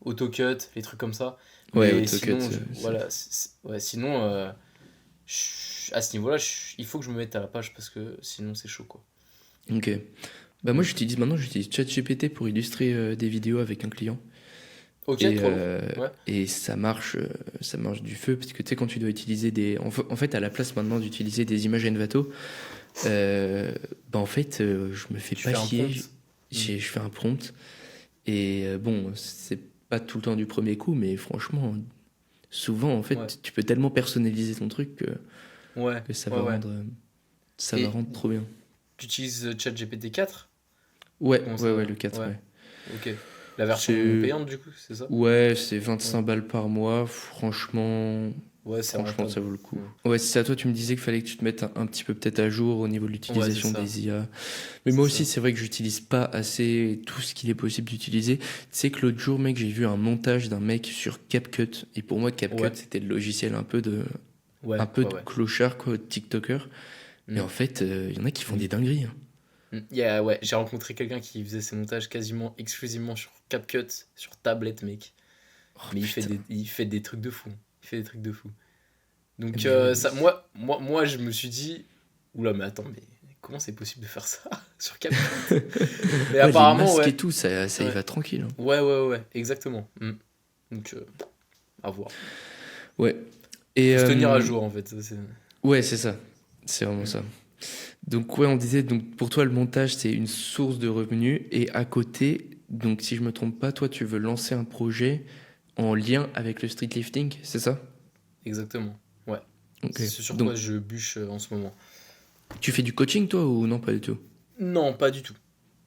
AutoCut, les trucs comme ça. Ouais, Mais AutoCut, sinon, voilà, ouais, sinon, à ce niveau-là, il faut que je me mette à la page parce que sinon c'est chaud, quoi. Ok. Bah moi j'utilise ChatGPT pour illustrer des vidéos avec un client. Ok, Et, trop lourd. Ouais. ça marche du feu, parce que tu sais, quand tu dois utiliser des... En fait, à la place maintenant d'utiliser des images Envato, bah en fait, je me fais Tu pas fais un chier, prompt. je fais un prompt, et bon, c'est pas tout le temps du premier coup, mais franchement, souvent, en Ouais. fait, tu peux tellement personnaliser ton truc Ouais. que ça Ouais, va ouais. ça va Et rendre trop bien. tu utilises ChatGPT 4? Ouais, Comment ouais, ça? ouais, le 4, Ouais. ouais. Ok. La version C'est... payante, du coup, c'est ça? Ouais, c'est Ouais. 25 balles par mois. Ouais, c'est Franchement, rentable. ça vaut le coup. Ouais. Ouais, c'est à toi, tu me disais qu'il fallait que tu te mettes un petit peu peut-être à jour au niveau de Ouais, c'est l'utilisation ça. des IA. Mais C'est moi aussi, ça. c'est vrai que j'utilise pas assez tout ce qu'il est possible d'utiliser. Tu sais que l'autre jour, mec, j'ai vu un montage d'un mec sur CapCut. Et pour moi, CapCut, Ouais. c'était le logiciel un Ouais, peu ouais, de ouais. clochard, quoi, de TikToker. Mais Hmm. en fait, il y en a qui font des Oui. dingueries, hein. Ouais, j'ai rencontré quelqu'un qui faisait ses montages quasiment exclusivement sur CapCut, sur tablette, mec. Oh Mais putain. il fait des trucs de fou. Il fait des trucs de fou. Donc, Mais ouais, mais... ça, moi, je me suis dit, oula, mais attends, mais comment c'est possible de faire ça sur CapCut? Mais Ouais, les apparemment, masques et ouais. tout, ça y Ouais, va tranquille, hein. ouais, exactement. Donc, à voir. Ouais. Et Faut se tenir à jour, en fait. Ça, ouais, c'est ça. C'est vraiment Mm. ça. Donc ouais, on disait, donc pour toi le montage c'est une source de revenus et à côté, donc si je me trompe pas, toi tu veux lancer un projet en lien avec le street lifting, c'est ça? Exactement. Ouais. Ok. C'est ce sur Donc quoi je bûche en ce moment. tu fais du coaching toi ou non pas du tout? Non, pas du tout.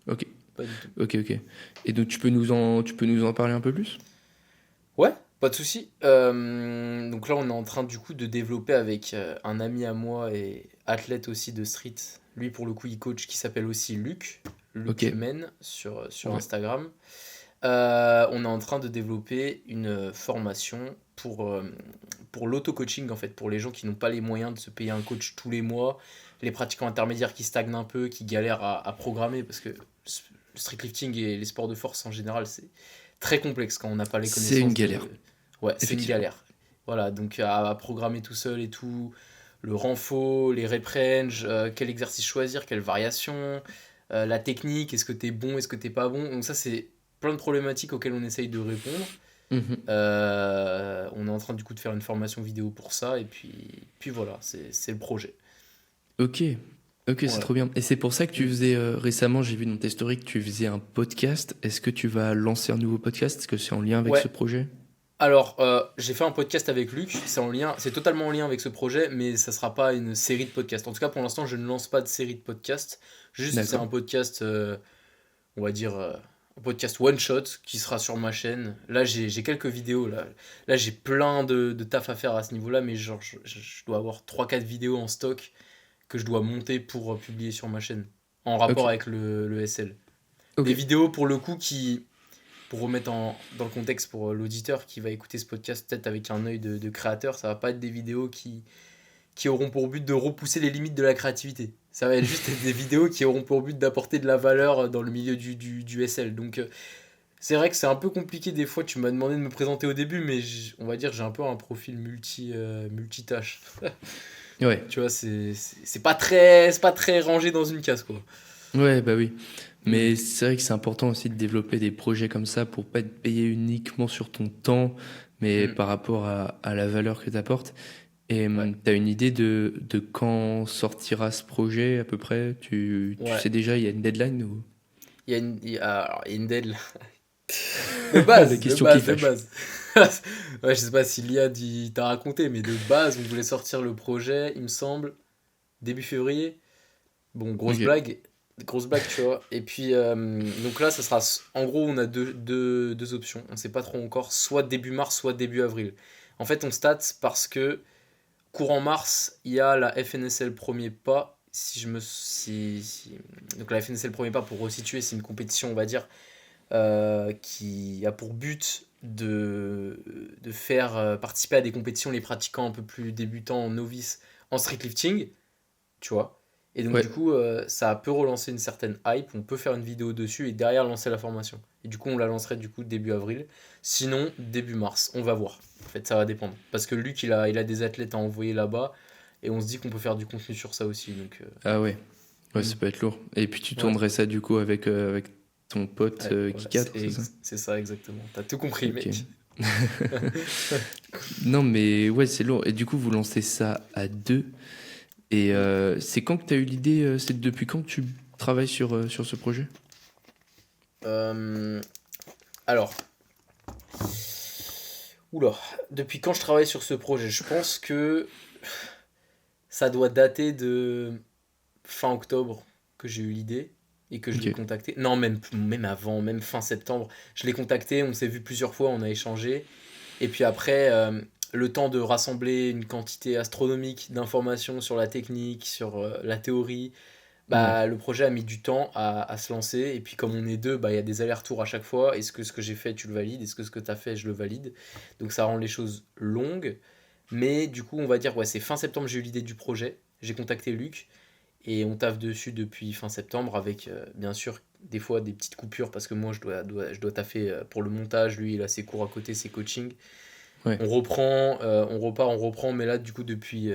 Ok, Pas du tout. ok. Et donc tu peux nous en parler un peu plus? Ouais, pas de souci. Donc là, on est en train du coup de développer avec un ami à moi et athlète aussi de street. Lui, pour le coup, il coach qui s'appelle aussi Luc. Ok, Luc Men sur ouais, Instagram. On est en train de développer une formation pour l'auto-coaching en fait, pour les gens qui n'ont pas les moyens de se payer un coach tous les mois, les pratiquants intermédiaires qui stagnent un peu, qui galèrent à programmer, parce que le street lifting et les sports de force en général, c'est très complexe quand on n'a pas les c'est une connaissances galère, de... Ouais, c'est une effectivement. galère. Voilà, donc à programmer tout seul et tout, le renfo, les rep range, quel exercice choisir, quelle variation, la technique, est-ce que t'es bon, est-ce que t'es pas bon. Donc ça, c'est plein de problématiques auxquelles on essaye de répondre. Mhm. On est en train du coup de faire une formation vidéo pour ça, et puis voilà, c'est le projet. Ok, ok, c'est Voilà. trop bien. Et c'est pour ça que tu Mm. faisais récemment, j'ai vu dans tes stories que tu faisais un podcast. Est-ce que tu vas lancer un nouveau podcast? Est-ce que c'est en lien avec ce Ouais, projet? alors j'ai fait un podcast avec Luc, c'est totalement en lien avec ce projet, mais ça sera pas une série de podcasts. En tout cas, pour l'instant, je ne lance pas de série de podcasts. Juste, c'est D'accord. un podcast, on va dire, un podcast one shot qui sera sur ma chaîne. Là, j'ai quelques vidéos. Là j'ai plein de taf à faire à ce niveau-là, mais genre, je dois avoir trois quatre vidéos en stock que je dois monter pour publier sur ma chaîne, en Ok, rapport avec le SL. ok. Des vidéos pour le coup pour remettre dans le contexte pour l'auditeur qui va écouter ce podcast peut-être avec un œil de créateur, ça va pas être des vidéos qui auront pour but de repousser les limites de la créativité. Ça va être juste des vidéos qui auront pour but d'apporter de la valeur dans le milieu du SL. Donc c'est vrai que c'est un peu compliqué des fois, tu m'as demandé de me présenter au début, mais on va dire j'ai un peu un profil multitâche. Ouais, Tu vois, c'est pas très rangé dans une case, quoi. ouais, bah oui. Mm. Mais c'est vrai que c'est important aussi de développer des projets comme ça pour pas être payé uniquement sur ton temps, mais Mm. par rapport à la valeur que tu apportes. Et Ouais. t'as une idée de quand sortira ce projet à peu près? Tu Ouais. sais déjà, il y a une deadline ou... Alors, il y a une deadline. La question qui De fâche. base. Ouais, je sais pas si Lia t'a raconté, mais de base, on voulait sortir le projet, il me semble, début février. Bon, Ok, grosse blague, tu vois. Et puis, donc là, ça sera. En gros, on a deux options. On sait pas trop encore, soit début mars, soit début avril. En fait, on state parce que courant mars, il y a la FNSL Premier Pas. Donc la FNSL Premier Pas, pour resituer, c'est une compétition, on va dire, qui a pour but de faire participer à des compétitions les pratiquants un peu plus débutants, novices en street lifting, tu vois. Et donc du ouais, coup, ça peut relancer une certaine hype, on peut faire une vidéo dessus et derrière lancer la formation. Et du coup, on la lancerait du coup début avril. Sinon, début mars, on va voir. En fait, ça va dépendre. Parce que Luc, il a des athlètes à envoyer là-bas. Et on se dit qu'on peut faire du contenu sur ça aussi. Donc, Ah ouais. Ouais, mm. ça peut être lourd. Et puis tu Ouais. tournerais ça du coup avec ton pote Ouais, qui voilà, cadre, c'est ça? c'est ça exactement. T'as tout compris, Ok. mec. Non, mais ouais, c'est lourd. Et du coup, vous lancez ça à deux. Et Mm. c'est quand que tu as eu l'idée? C'est depuis quand que tu travailles sur ce projet? Euh, alors, oula, depuis quand je travaille sur ce projet? Je pense que ça doit dater de fin octobre que j'ai eu l'idée et que je l'ai Ok. contacté. Non, même avant, même fin septembre. Je l'ai contacté, on s'est vu plusieurs fois, on a échangé. Et puis après, le temps de rassembler une quantité astronomique d'informations sur la technique, sur la théorie, Ouais. bah, le projet a mis du temps à se lancer. Et puis comme on est deux, bah, il y a des allers-retours à chaque fois. Est-ce que ce que j'ai fait, tu le valides? Est-ce que ce que tu as fait, je le valide? Donc ça rend les choses longues. Mais du coup, on va dire, ouais, c'est fin septembre, j'ai eu l'idée du projet. J'ai contacté Luc et on taffe dessus depuis fin septembre avec, bien sûr, des fois des petites coupures parce que moi, je dois taffer pour le montage. Lui, il a ses cours à côté, ses coachings. Ouais. On reprend, on repart, on reprend, mais là, du coup, depuis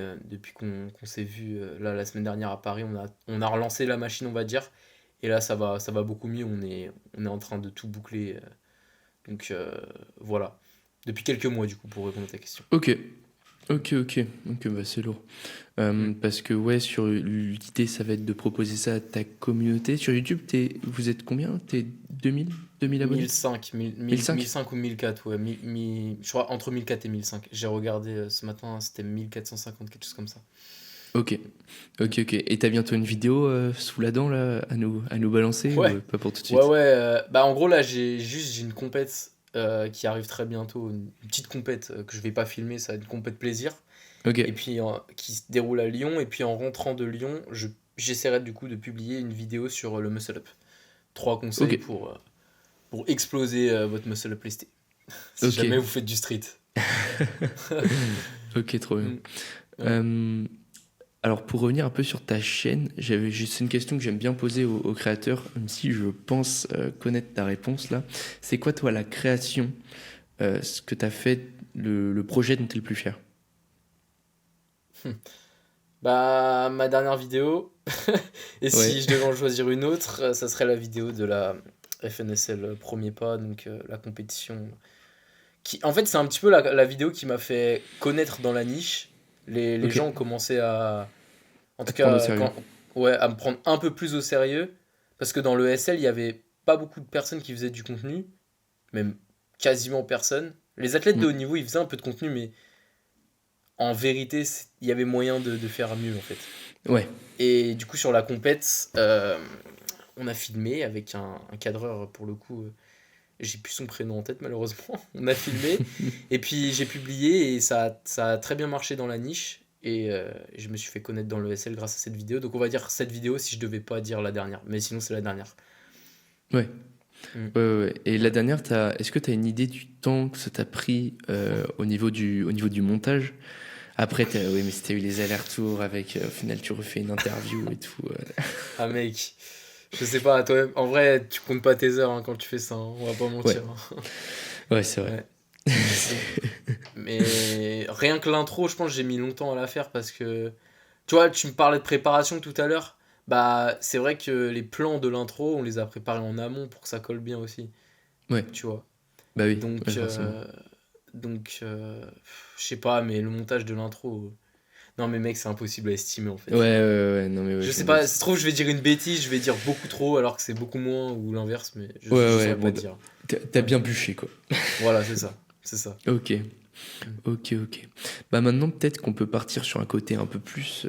qu'on s'est vu là, la semaine dernière à Paris, on a relancé la machine, on va dire. Et là, ça va beaucoup mieux. On est en train de tout boucler. Donc, voilà. Depuis quelques mois, du coup, pour répondre à ta question. Ok. Ok, bah c'est lourd. Mm. Parce que ouais, sur l'idée, ça va être de proposer ça à ta communauté. Sur YouTube, vous êtes combien? T'es 2000 abonnés? 1005? 1005 ou 1004, ouais. Je crois entre 1004 et 1005. J'ai regardé ce matin, c'était 1450, quelque chose comme ça. Ok, ok. Et t'as bientôt une vidéo sous la dent là à nous balancer ou Ouais, pas pour tout de ouais, suite? ouais. Bah, en gros, là, j'ai une compète qui arrive très bientôt. Une petite compète que je vais pas filmer, ça va être une compète plaisir. Ok, Et puis, qui se déroule à Lyon. Et puis, en rentrant de Lyon, j'essaierai du coup de publier une vidéo sur le muscle up. Trois conseils ok, pour exploser votre muscle up lesté. Si ok, jamais vous faites du street. ok, trop bien. Mm, ouais. Euh, alors pour revenir un peu sur ta chaîne, c'est une question que j'aime bien poser aux créateurs, même si je pense connaître ta réponse là. C'est quoi toi la création, ce que t'as fait, le projet dont t'es le plus fier? Bah, ma dernière vidéo. Et Ouais, si je devais en choisir une autre, ça serait la vidéo de la FNSL premier pas, donc la compétition. En fait, c'est un petit peu la vidéo qui m'a fait connaître dans la niche. Les ok, gens ont commencé en à tout te prendre au cas, sérieux. ouais, à me prendre un peu plus au sérieux. Parce que dans le SL, il y avait pas beaucoup de personnes qui faisaient du contenu, même quasiment personne. Les athlètes de Mm. haut niveau, ils faisaient un peu de contenu, mais en vérité, il y avait moyen de faire mieux en fait. Ouais, Et du coup, sur la compète, on a filmé avec un cadreur pour le coup. J'ai plus son prénom en tête malheureusement. On a filmé et puis j'ai publié et ça a très bien marché dans la niche et je me suis fait connaître dans le SL grâce à cette vidéo. Donc on va dire cette vidéo si je devais pas dire la dernière, mais sinon c'est la dernière. ouais. Mm. Ouais. Et la Ouais. dernière, est-ce que tu as une idée du temps que ça t'a pris au niveau du montage? Après, oui, mais si t'as eu les allers-retours avec, au final, tu refais une interview et tout. Ah mec, je sais pas, toi en vrai tu comptes pas tes heures hein, quand tu fais ça, hein, on va pas Ouais, mentir. Hein. ouais, c'est vrai. Ouais. Donc, mais rien que l'intro, je pense que j'ai mis longtemps à la faire parce que tu vois, tu me parlais de préparation tout à l'heure. Bah, c'est vrai que les plans de l'intro, on les a préparés en amont pour que ça colle bien aussi, Ouais, tu vois. bah oui, ouais, Donc, forcément. je sais pas, mais le montage de l'intro. Non, mais mec, c'est impossible à estimer en fait. Ouais, non, mais ouais, Je je sais m'en pas, doute. ça se trouve, je vais dire une bêtise, je vais dire beaucoup trop alors que c'est beaucoup moins ou l'inverse, mais je Ouais, saurais pas bon, te dire. t'as Ouais, bien bûché, quoi. voilà, c'est ça. C'est ça. Ok, Mm. ok. Bah maintenant, peut-être qu'on peut partir sur un côté un peu plus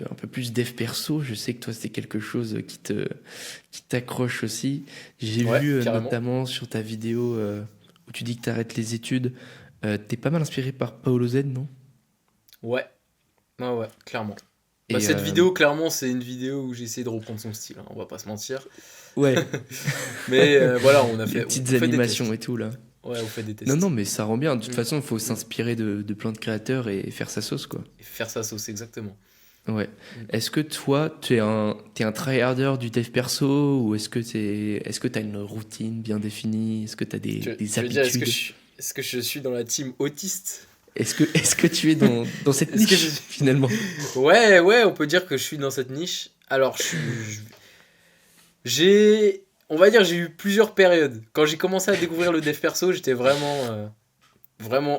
dev perso. Je sais que toi, c'est quelque chose qui t'accroche aussi. J'ai Ouais, vu carrément. notamment sur ta vidéo où tu dis que t'arrêtes les études. T'es pas mal inspiré par Paolo Z, non? Ouais, ouais, clairement. Bah, Et cette vidéo, clairement, c'est une vidéo où j'ai essayé de reprendre son style, hein, on va pas se mentir. ouais, Mais voilà, les petites on fait des animations tests. et tout là. Ouais, on fait des Non, tests. mais ça rend bien. De toute Mm, façon, il faut mm. s'inspirer de plein de créateurs et faire sa sauce, quoi. Et faire sa sauce, exactement. Ouais. Mm. Est-ce que toi, t'es un tryharder du dev perso ou est-ce que t'as une routine bien définie? Est-ce que t'as des Tu veux dire, habitudes? est-ce que je suis dans la team autiste? Est-ce que tu es dans cette Est-ce que niche, finalement? Ouais, on peut dire que je suis dans cette niche. Alors, j'ai, on va dire, j'ai eu plusieurs périodes. Quand j'ai commencé à découvrir le dev perso, j'étais vraiment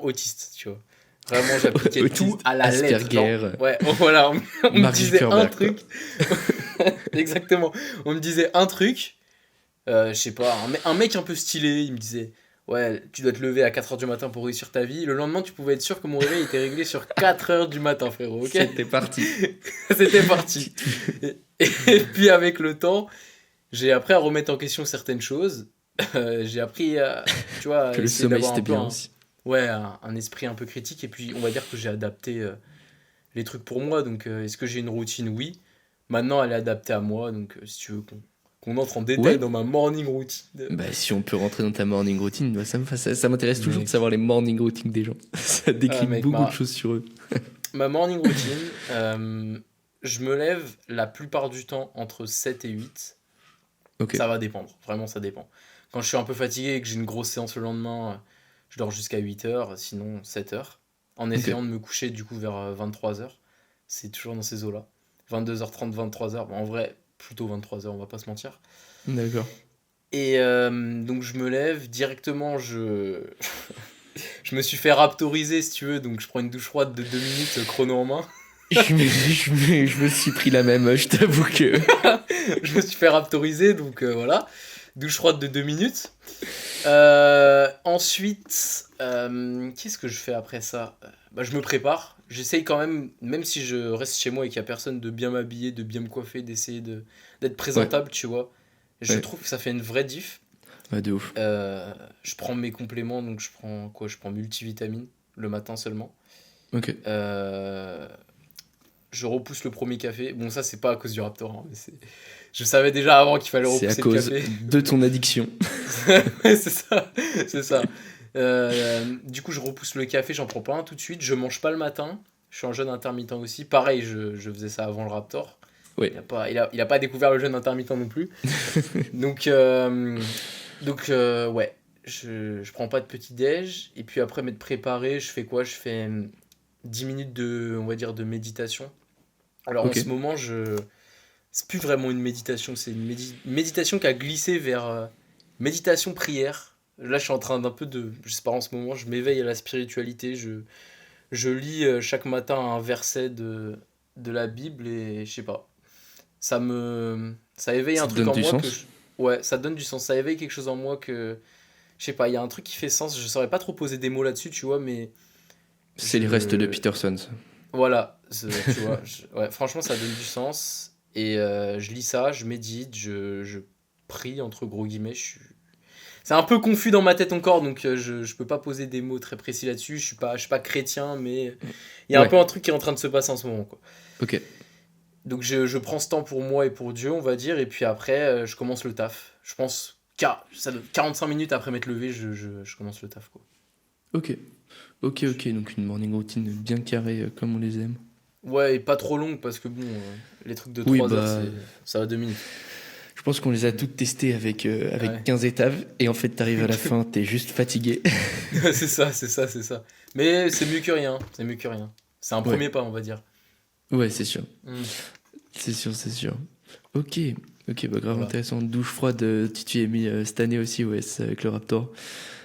autiste, tu vois. Vraiment, j'appliquais tout Autiste, à la lettre. Genre, Asperger, ouais, voilà, on me Mark disait un Zuckerberg, quoi. truc. Exactement. On me disait un truc. Je sais pas, un mec un peu stylé, il me disait, ouais, tu dois te lever à 4 heures du matin pour réussir ta vie. Le lendemain, tu pouvais être sûr que mon réveil était réglé sur 4 heures du matin, frérot, ok? C'était parti. C'était parti. Et puis avec le temps, j'ai appris à remettre en question certaines choses. J'ai appris à, tu vois, à Que le essayer sommeil, d'avoir un c'était peu bien aussi. ouais, un esprit un peu critique. Et puis, on va dire que j'ai adapté les trucs pour moi. Donc, est-ce que j'ai une routine? Oui. Maintenant, elle est adaptée à moi. Donc, si tu veux qu'on entre en détail Ouais. dans ma morning routine. Bah, si on peut rentrer dans ta morning routine, bah, ça m'intéresse toujours de Mec, savoir les morning routines des gens. Ça décrit mec, beaucoup de choses sur eux. ma morning routine, je me lève la plupart du temps entre 7 et 8. Ok, Ça va dépendre, vraiment ça dépend. Quand je suis un peu fatigué et que j'ai une grosse séance le lendemain, je dors jusqu'à 8 heures, sinon 7 heures. En ok, essayant de me coucher du coup vers 23 heures. C'est toujours dans ces eaux-là. 22h30, 23 heures. Bon, en vrai, plutôt 23 heures, on va pas se mentir. d'accord. Et donc je me lève directement, je me suis fait raptoriser si tu veux, donc je prends une douche froide de 2 minutes chrono en main. Je me suis pris la même, je t'avoue que. Je me suis fait raptoriser, donc voilà. Douche froide de 2 minutes. Ensuite, qu'est-ce que je fais après ça? Bah, je me prépare. J'essaye quand même si je reste chez moi et qu'il n'y a personne, de bien m'habiller, de bien me coiffer, d'essayer d'être Ouais, présentable, tu vois. Je ouais, trouve que ça fait une vraie diff. ouais, de ouf. Je prends mes compléments, donc je prends quoi? Je prends multivitamine le matin seulement. Ok. Euh, je repousse le premier café. Bon, ça, c'est pas à cause du Raptor, hein, mais je savais déjà avant qu'il fallait C'est à repousser le cause café. de ton addiction. Ouais, c'est ça, c'est ça. Du coup, je repousse le café, j'en prends pas un tout de suite. Je mange pas le matin. Je suis un jeûne intermittent aussi. Pareil, je faisais ça avant le Raptor. Ouais. Il a pas découvert le jeûne intermittent non plus. Donc, ouais, je prends pas de petit déj. Et puis après m'être préparé, je fais quoi? Je fais 10 minutes on va dire, de méditation. Alors en Ok. ce moment, c'est plus vraiment une méditation, c'est une méditation qui a glissé vers méditation prière. Là, je suis en train d'un peu de, je sais pas, en ce moment, je m'éveille à la spiritualité. Je lis chaque matin un verset de la Bible et je sais pas, ça éveille Ça un te truc donne en du moi sens? ouais, ça donne du sens. Ça éveille quelque chose en moi que, je sais pas, il y a un truc qui fait sens. Je saurais pas trop poser des mots là-dessus, tu vois, mais C'est les restes de je, Peterson, ça. voilà, tu vois, ouais, franchement, ça donne du sens. Et je lis ça, je médite, je prie, entre gros guillemets. C'est un peu confus dans ma tête encore, donc je peux pas poser des mots très précis là-dessus. Je suis pas chrétien, mais il y a un Ouais, peu un truc qui est en train de se passer en ce moment, quoi. ok. Donc je prends ce temps pour moi et pour Dieu, on va dire, et puis après, je commence le taf. Je pense, 45 minutes après m'être levé, je commence le taf, quoi. Ok. Ok, ok. Donc une morning routine bien carrée, comme on les aime. Ouais, et pas trop longue, parce que bon, les trucs de Oui, 3 heures, bah. ça va 2 minutes. Je pense qu'on les a toutes testées avec Ouais. 15 étapes. Et en fait, t'arrives à la fin, t'es juste fatigué. C'est ça, c'est ça, c'est ça. Mais c'est mieux que rien, c'est mieux que rien. C'est un Ouais. premier pas, on va dire. Ouais, c'est sûr. Hmm, C'est sûr, c'est sûr. Ok. Ok, bah grave voilà. intéressant. Douche froide, tu y es mis cette année aussi, ouais, c'est avec le Raptor.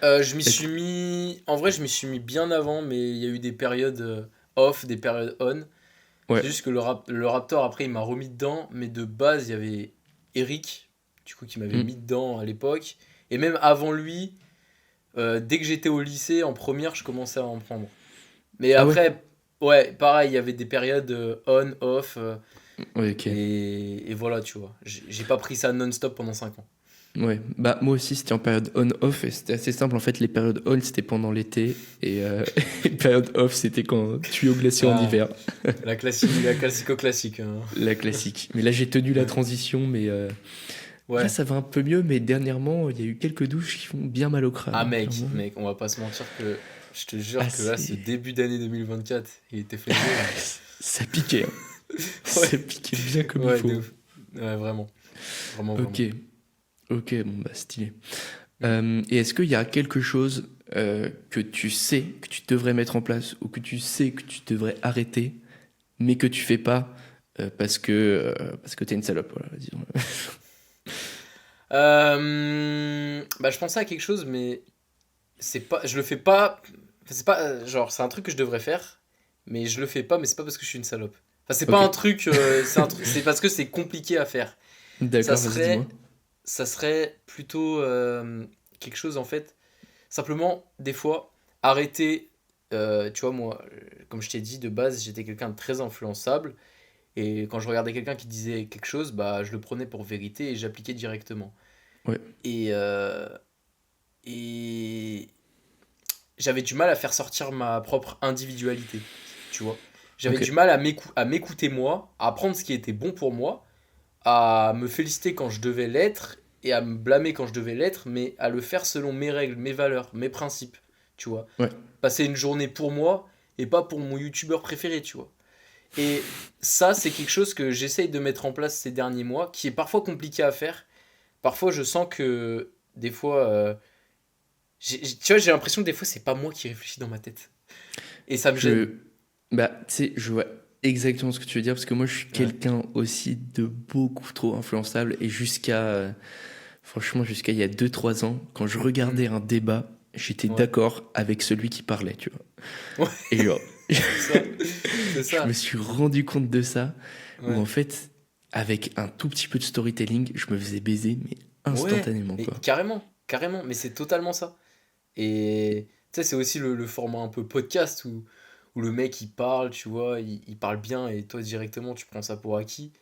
Je m'y suis mis. En vrai, je m'y suis mis bien avant, mais il y a eu des périodes off, des périodes on. Ouais. C'est juste que le Raptor, après, il m'a remis dedans, mais de base, il y avait Eric, du coup, qui m'avait Hmm. mis dedans à l'époque. Et même avant lui, dès que j'étais au lycée, en première, je commençais à en prendre. Mais Ah ouais? après, ouais, pareil, il y avait des périodes on, off, Ouais, ok. et voilà, tu vois. J'ai pas pris ça non-stop pendant 5 ans. Ouais, bah moi aussi c'était en période on-off et c'était assez simple en fait. Les périodes on c'était pendant l'été et les périodes off c'était quand tu es au glacier en Ah, hiver. la classico-classique, hein. La classique. Mais là j'ai tenu la Ouais. transition, mais là Ouais. ça va un peu mieux. Mais dernièrement il y a eu quelques douches qui font bien mal au crâne, Ah, hein, mec, clairement. mec, on va pas se mentir que je te jure que là, ce Assez. début d'année 2024, il était flingué, hein. Ça piquait, hein. Ouais, Ça piquait bien comme il ouais, de faut. ouf. Ouais, vraiment. Vraiment, Ok, vraiment. ok, bon bah stylé. Mm. Et est-ce qu'il y a quelque chose que tu sais que tu devrais mettre en place ou que tu sais que tu devrais arrêter, mais que tu fais pas parce que t'es une salope, voilà, disons. Bah, je pensais à quelque chose, mais c'est pas, je le fais pas. Enfin, c'est pas, genre, c'est un truc que je devrais faire, mais je le fais pas, mais c'est pas parce que je suis une salope. Enfin, c'est pas Ok, un truc, c'est parce que c'est compliqué à faire. Ça d'accord, vas-y, dis-moi. serait, ça serait plutôt quelque chose en fait. Simplement, des fois, arrêter. Tu vois, moi, comme je t'ai dit, de base, j'étais quelqu'un de très influençable. Et quand je regardais quelqu'un qui disait quelque chose, bah, je le prenais pour vérité et j'appliquais directement. Ouais, Et, et j'avais du mal à faire sortir ma propre individualité, tu vois. J'avais ok, du mal à m'écouter moi, à apprendre ce qui était bon pour moi, à me féliciter quand je devais l'être et à me blâmer quand je devais l'être, mais à le faire selon mes règles, mes valeurs, mes principes, tu vois. ouais, Passer une journée pour moi et pas pour mon youtubeur préféré, tu vois. Et ça, c'est quelque chose que j'essaye de mettre en place ces derniers mois, qui est parfois compliqué à faire. Parfois, je sens que des fois, tu vois, j'ai l'impression que des fois, c'est pas moi qui réfléchis dans ma tête. Et ça me gêne. je, bah, tu sais, je vois exactement ce que tu veux dire parce que moi, je suis Ouais. quelqu'un aussi de beaucoup trop influençable et franchement, jusqu'à il y a 2 3 ans, quand je regardais Mm. un débat, j'étais Ouais. d'accord avec celui qui parlait, tu vois. Ouais, Et genre, c'est ça. C'est je me ça. suis rendu compte de ça, où en Ouais. fait, avec un tout petit peu de storytelling, je me faisais baiser, mais Ouais. instantanément, Mais quoi. carrément. Carrément. Mais c'est totalement ça. Et tu sais, c'est aussi le format un peu podcast où le mec il parle, tu vois, il parle bien et toi directement tu prends ça pour acquis.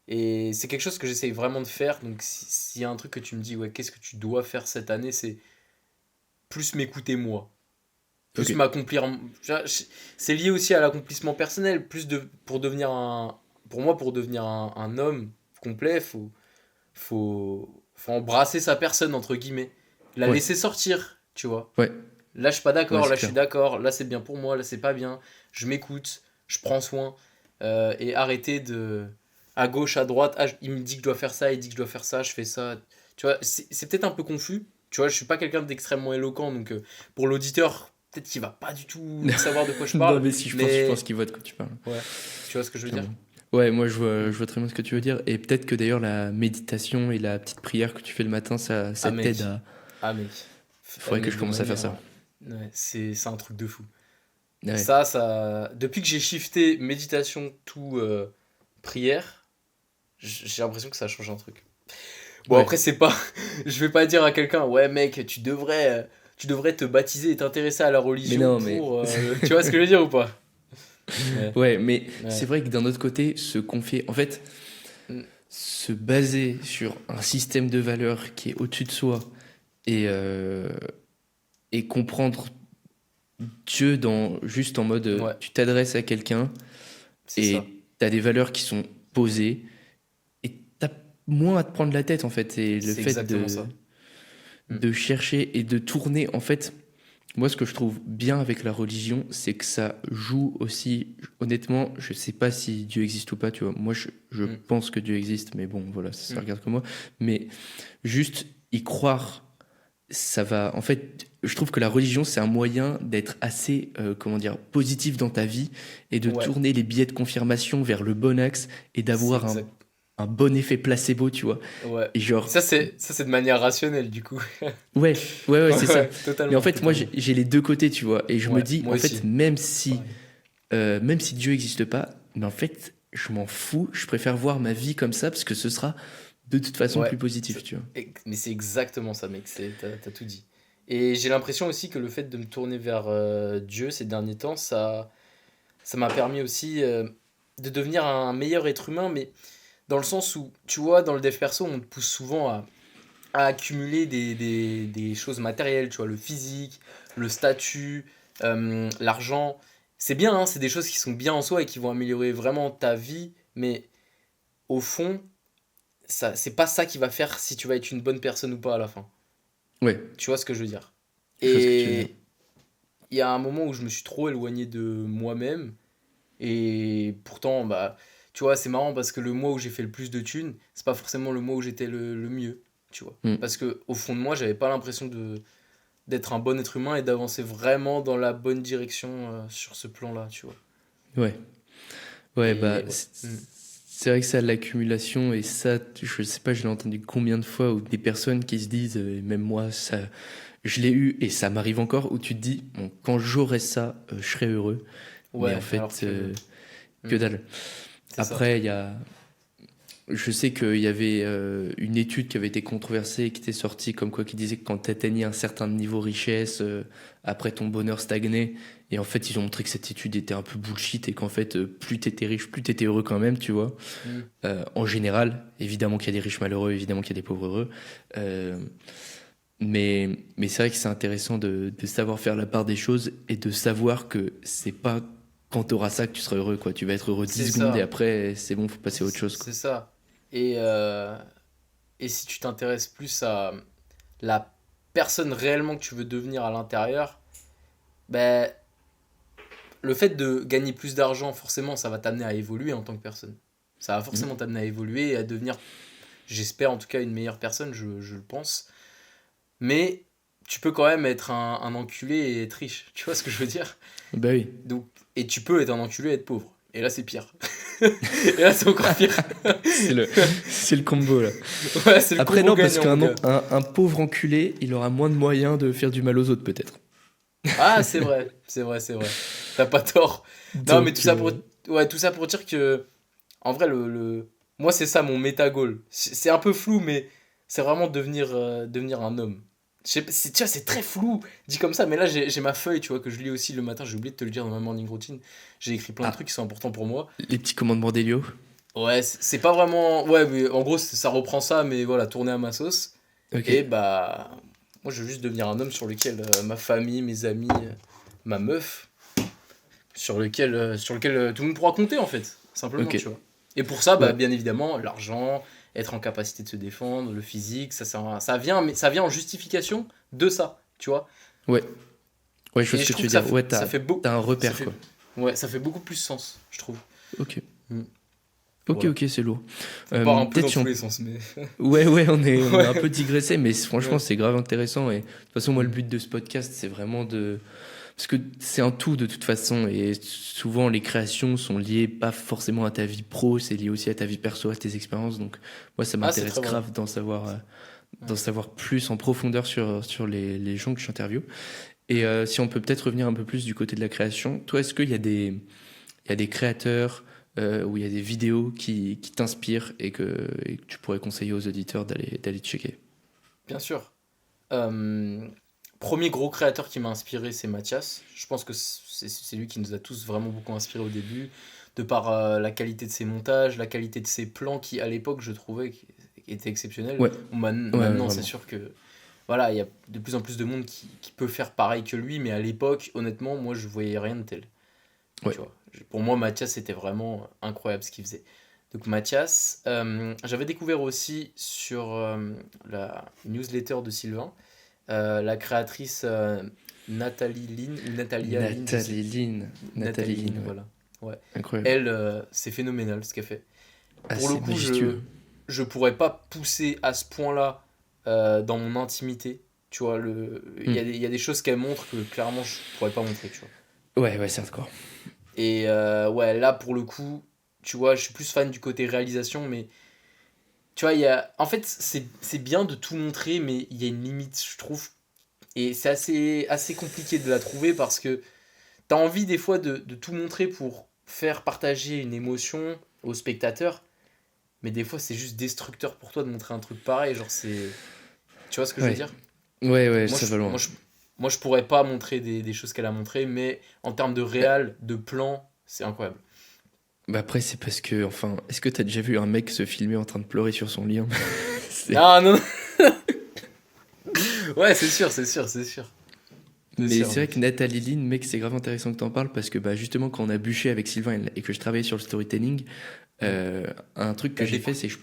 Et c'est quelque chose que j'essaye vraiment de faire. Donc s'il y a un truc que tu me dis, ouais, qu'est-ce que tu dois faire cette année, c'est plus m'écouter moi. Ok. Plus m'accomplir. C'est lié aussi à l'accomplissement personnel. Pour moi, pour devenir un homme complet, faut embrasser sa personne, entre guillemets. La Ouais, laisser sortir, tu vois. ouais, Là, je suis pas ouais, d'accord, c'est là, je suis clair. d'accord, là, c'est bien pour moi, là, c'est pas bien. Je m'écoute, je prends soin. Et arrêter de. À gauche, à droite, ah, il me dit que je dois faire ça, il dit que je dois faire ça, je fais ça. Tu vois, c'est peut-être un peu confus. Tu vois, je suis pas quelqu'un d'extrêmement éloquent, donc pour l'auditeur, peut-être qu'il va pas du tout savoir de quoi je Non, parle, mais si, je pense mais qu'il voit de quoi tu parles. ouais, tu vois ce que je veux dire? Clairement. Ouais, moi Mm. je vois très bien ce que tu veux dire. Et peut-être que d'ailleurs la méditation et la petite prière que tu fais le matin, Ah ça t'aide mec, à. ah mec, Faudrait que mais je de commence à faire ça. manière. Ouais, c'est un truc de fou. Ouais. Ça, depuis que j'ai shifté méditation tout prière, j'ai l'impression que ça a changé un truc. Bon Ouais. après c'est pas, je vais pas dire à quelqu'un ouais mec tu devrais te baptiser et t'intéresser à la Mais religion non, mais. pour, tu vois ce que je veux dire ou pas? Ouais, Ouais, mais c'est ouais, vrai que d'un autre côté, se confier. En fait, mm, se baser sur un système de valeurs qui est au-dessus de soi et, euh, et comprendre Dieu juste en mode ouais, tu t'adresses à quelqu'un c'est ça, et t'as des valeurs qui sont posées et t'as moins à te prendre la tête en fait. Et le c'est fait exactement ça. Mm. de chercher et de tourner, en fait, moi ce que je trouve bien avec la religion, c'est que ça joue aussi, honnêtement, je sais pas si Dieu existe ou pas, tu vois. Moi je Mm. pense que Dieu existe, mais bon, voilà, ça Mm. regarde que moi. Mais juste y croire, ça va. En fait, je trouve que la religion, c'est un moyen d'être assez, comment dire, positif dans ta vie et de Ouais, tourner les billets de confirmation vers le bon axe et c'est d'avoir exact. un bon effet placebo, tu vois. Ouais. Et Et genre, ça c'est de manière rationnelle du coup. ouais, Ouais, c'est ça. ouais, Mais en totalement, fait, moi, totalement. j'ai les deux côtés, tu vois. Et je me Ouais, dis, moi en fait, aussi. Pareil. même si Dieu n'existe pas, mais en fait, je m'en fous. Je préfère voir ma vie comme ça parce que ce sera de toute façon Ouais, plus positif, tu vois. mais c'est exactement ça, mec. T'as tout dit. Et j'ai l'impression aussi que le fait de me tourner vers Dieu ces derniers temps, ça m'a permis aussi de devenir un meilleur être humain, mais dans le sens où, tu vois, dans le dev perso, on te pousse souvent à accumuler des choses matérielles, tu vois, le physique, le statut, l'argent. C'est bien, hein, c'est des choses qui sont bien en soi et qui vont améliorer vraiment ta vie, mais au fond, ça, c'est pas ça qui va faire si tu vas être une bonne personne ou pas à la fin. Ouais, Tu vois ce que je veux dire? je vois ce que tu veux dire. Et il y a un moment où je me suis trop éloigné de moi-même. Et pourtant, bah, tu vois, c'est marrant parce que le mois où j'ai fait le plus de thunes, c'est pas forcément le mois où j'étais le mieux. tu vois. Mm. Parce que au fond de moi, j'avais pas l'impression d'être un bon être humain et d'avancer vraiment dans la bonne direction sur ce plan-là, tu vois. Ouais. Ouais, bah, Et ouais. Mm. c'est vrai que ça, l'accumulation, et ça, je sais pas, je l'ai entendu combien de fois, où des personnes qui se disent, et même moi, ça, je l'ai eu, et ça m'arrive encore, où tu te dis, bon, quand j'aurai ça, je serai heureux. Mais en Ouais, alors fait, que... que Mm. dalle. C'est ça. Après, il y a, je sais qu'il y avait une étude qui avait été controversée, qui était sortie, comme quoi qui disait que quand tu atteignais un certain niveau richesse, après ton bonheur stagnait. Et en fait, ils ont montré que cette étude était un peu bullshit et qu'en fait, plus t'étais riche, plus t'étais heureux quand même, tu vois. Mm. En général, évidemment qu'il y a des riches malheureux, évidemment qu'il y a des pauvres heureux. Euh, mais c'est vrai que c'est intéressant de savoir faire la part des choses et de savoir que c'est pas quand tu auras ça que tu seras heureux, quoi. Tu vas être heureux C'est 10 secondes et ça. après, c'est bon, faut passer à autre chose, quoi. C'est ça. Et, euh, et si tu t'intéresses plus à la personne réellement que tu veux devenir à l'intérieur, ben, le fait de gagner plus d'argent, forcément, ça va t'amener à évoluer en tant que personne. Ça va Mhm. forcément t'amener à évoluer et à devenir, j'espère en tout cas, une meilleure personne, je le pense. Mais tu peux quand même être un enculé et être riche. Tu vois ce que je veux dire? Bah oui. Donc, et tu peux être un enculé et être pauvre. Et là, c'est pire. Et là, c'est encore pire. C'est le, c'est le combo là. Ouais, c'est le Après, combo non, parce gagnant, mon qu'un gars. un pauvre enculé, il aura moins de moyens de faire du mal aux autres, peut-être. Ah, c'est vrai, c'est vrai, c'est vrai. T'as pas tort. Non, mais tout Donc, ça pour, ouais, tout ça pour dire que, en vrai, moi, c'est ça mon méta goal. C'est un peu flou, mais c'est vraiment devenir un homme. Tu vois, c'est très flou, dit comme ça, mais là, j'ai ma feuille, tu vois, que je lis aussi le matin. J'ai oublié de te le dire dans ma morning routine. J'ai écrit plein de trucs ah, qui sont importants pour moi. les petits commandements d'Elio. Ouais, c'est pas vraiment. Ouais, mais en gros, ça reprend ça, mais voilà, tourné à ma sauce. Ok. Et bah, moi, je veux juste devenir un homme sur lequel ma famille, mes amis, ma meuf, sur lequel tout le monde pourra compter, en fait. Simplement, Ok. tu vois. Et pour ça, bah, Ouais. bien évidemment, l'argent, être en capacité de se défendre, le physique, ça vient, mais ça vient en justification de ça, tu vois. Ouais. Ouais, je vois Et ce je que tu trouve veux que ça, dire. Ouais, ça fait beau. t'as un Ça repère, fait, quoi. ouais, ça fait beaucoup plus sens, je trouve. Ok. Mm. Ok, Voilà. ok, c'est lourd. On part un peu Peut-être dans si tous on... les sens, mais. Ouais, ouais, on est un Ouais. peu digressé, mais franchement, Ouais. c'est grave intéressant. Et de toute façon, moi, le Mm. but de ce podcast, c'est vraiment de... Parce que c'est un tout de toute façon, et souvent les créations sont liées pas forcément à ta vie pro, c'est lié aussi à ta vie perso, à tes expériences. Donc moi, ça Ah, c'est m'intéresse très vrai. grave d'en Ouais. savoir plus en profondeur sur les gens que j'interviewe. Et Mm. si on peut peut-être revenir un peu plus du côté de la création, toi, est-ce qu'il y a il y a des créateurs ou il y a des vidéos qui t'inspirent et que tu pourrais conseiller aux auditeurs d'aller checker? Bien sûr. Euh, Premier gros créateur qui m'a inspiré, c'est Mathias. Je pense que c'est lui qui nous a tous vraiment beaucoup inspiré au début, de par la qualité de ses montages, la qualité de ses plans qui, à l'époque, je trouvais étaient exceptionnels. Ouais, Bon, ouais, ouais, maintenant, c'est vraiment. sûr que voilà, il y a de plus en plus de monde qui peut faire pareil que lui, mais à l'époque, honnêtement, moi, je voyais rien de tel. Ouais, Tu vois. Pour moi, Mathias, c'était vraiment incroyable ce qu'il faisait. Donc Mathias, j'avais découvert aussi sur la newsletter de Sylvain, la créatrice Nathalie Lynn, ou Natalia Lynn, je sais. Nathalie Lynn. Nathalie Nathalie Lynn, Lynn, ouais. voilà. Ouais. Incroyable. Elle, c'est phénoménal ce qu'elle fait. Ah, Pour le c'est coup, majestueux. je pourrais pas pousser à ce point-là dans mon intimité. Tu vois, Hmm. il y a des choses qu'elle montre que clairement je pourrais pas montrer, tu vois. Ouais, ouais, c'est hardcore. Et ouais, là pour le coup, tu vois, je suis plus fan du côté réalisation, mais tu vois, en fait, c'est bien de tout montrer, mais il y a une limite, je trouve. Et c'est assez compliqué de la trouver parce que t'as envie des fois de tout montrer pour faire partager une émotion au spectateur, mais des fois c'est juste destructeur pour toi de montrer un truc pareil. Genre, c'est. Tu vois ce que je veux Ouais, dire? ouais, ouais, Moi, ça je, va loin. moi, je, moi, je pourrais pas montrer des choses qu'elle a montrées, mais en termes de Bah, réal, de plan, c'est incroyable. bah après, c'est parce que, enfin, est-ce que t'as déjà vu un mec se filmer en train de pleurer sur son lit, hein? C'est- Ah non, non. Ouais, c'est sûr, c'est sûr, c'est sûr. C'est Mais sûr, c'est vrai mec. que Nathalie Lynn, mec, c'est grave intéressant que t'en parles parce que bah, justement, quand on a bûché avec Sylvain et que je travaillais sur le storytelling, Mm. Un truc que T'as j'ai des... fait, c'est que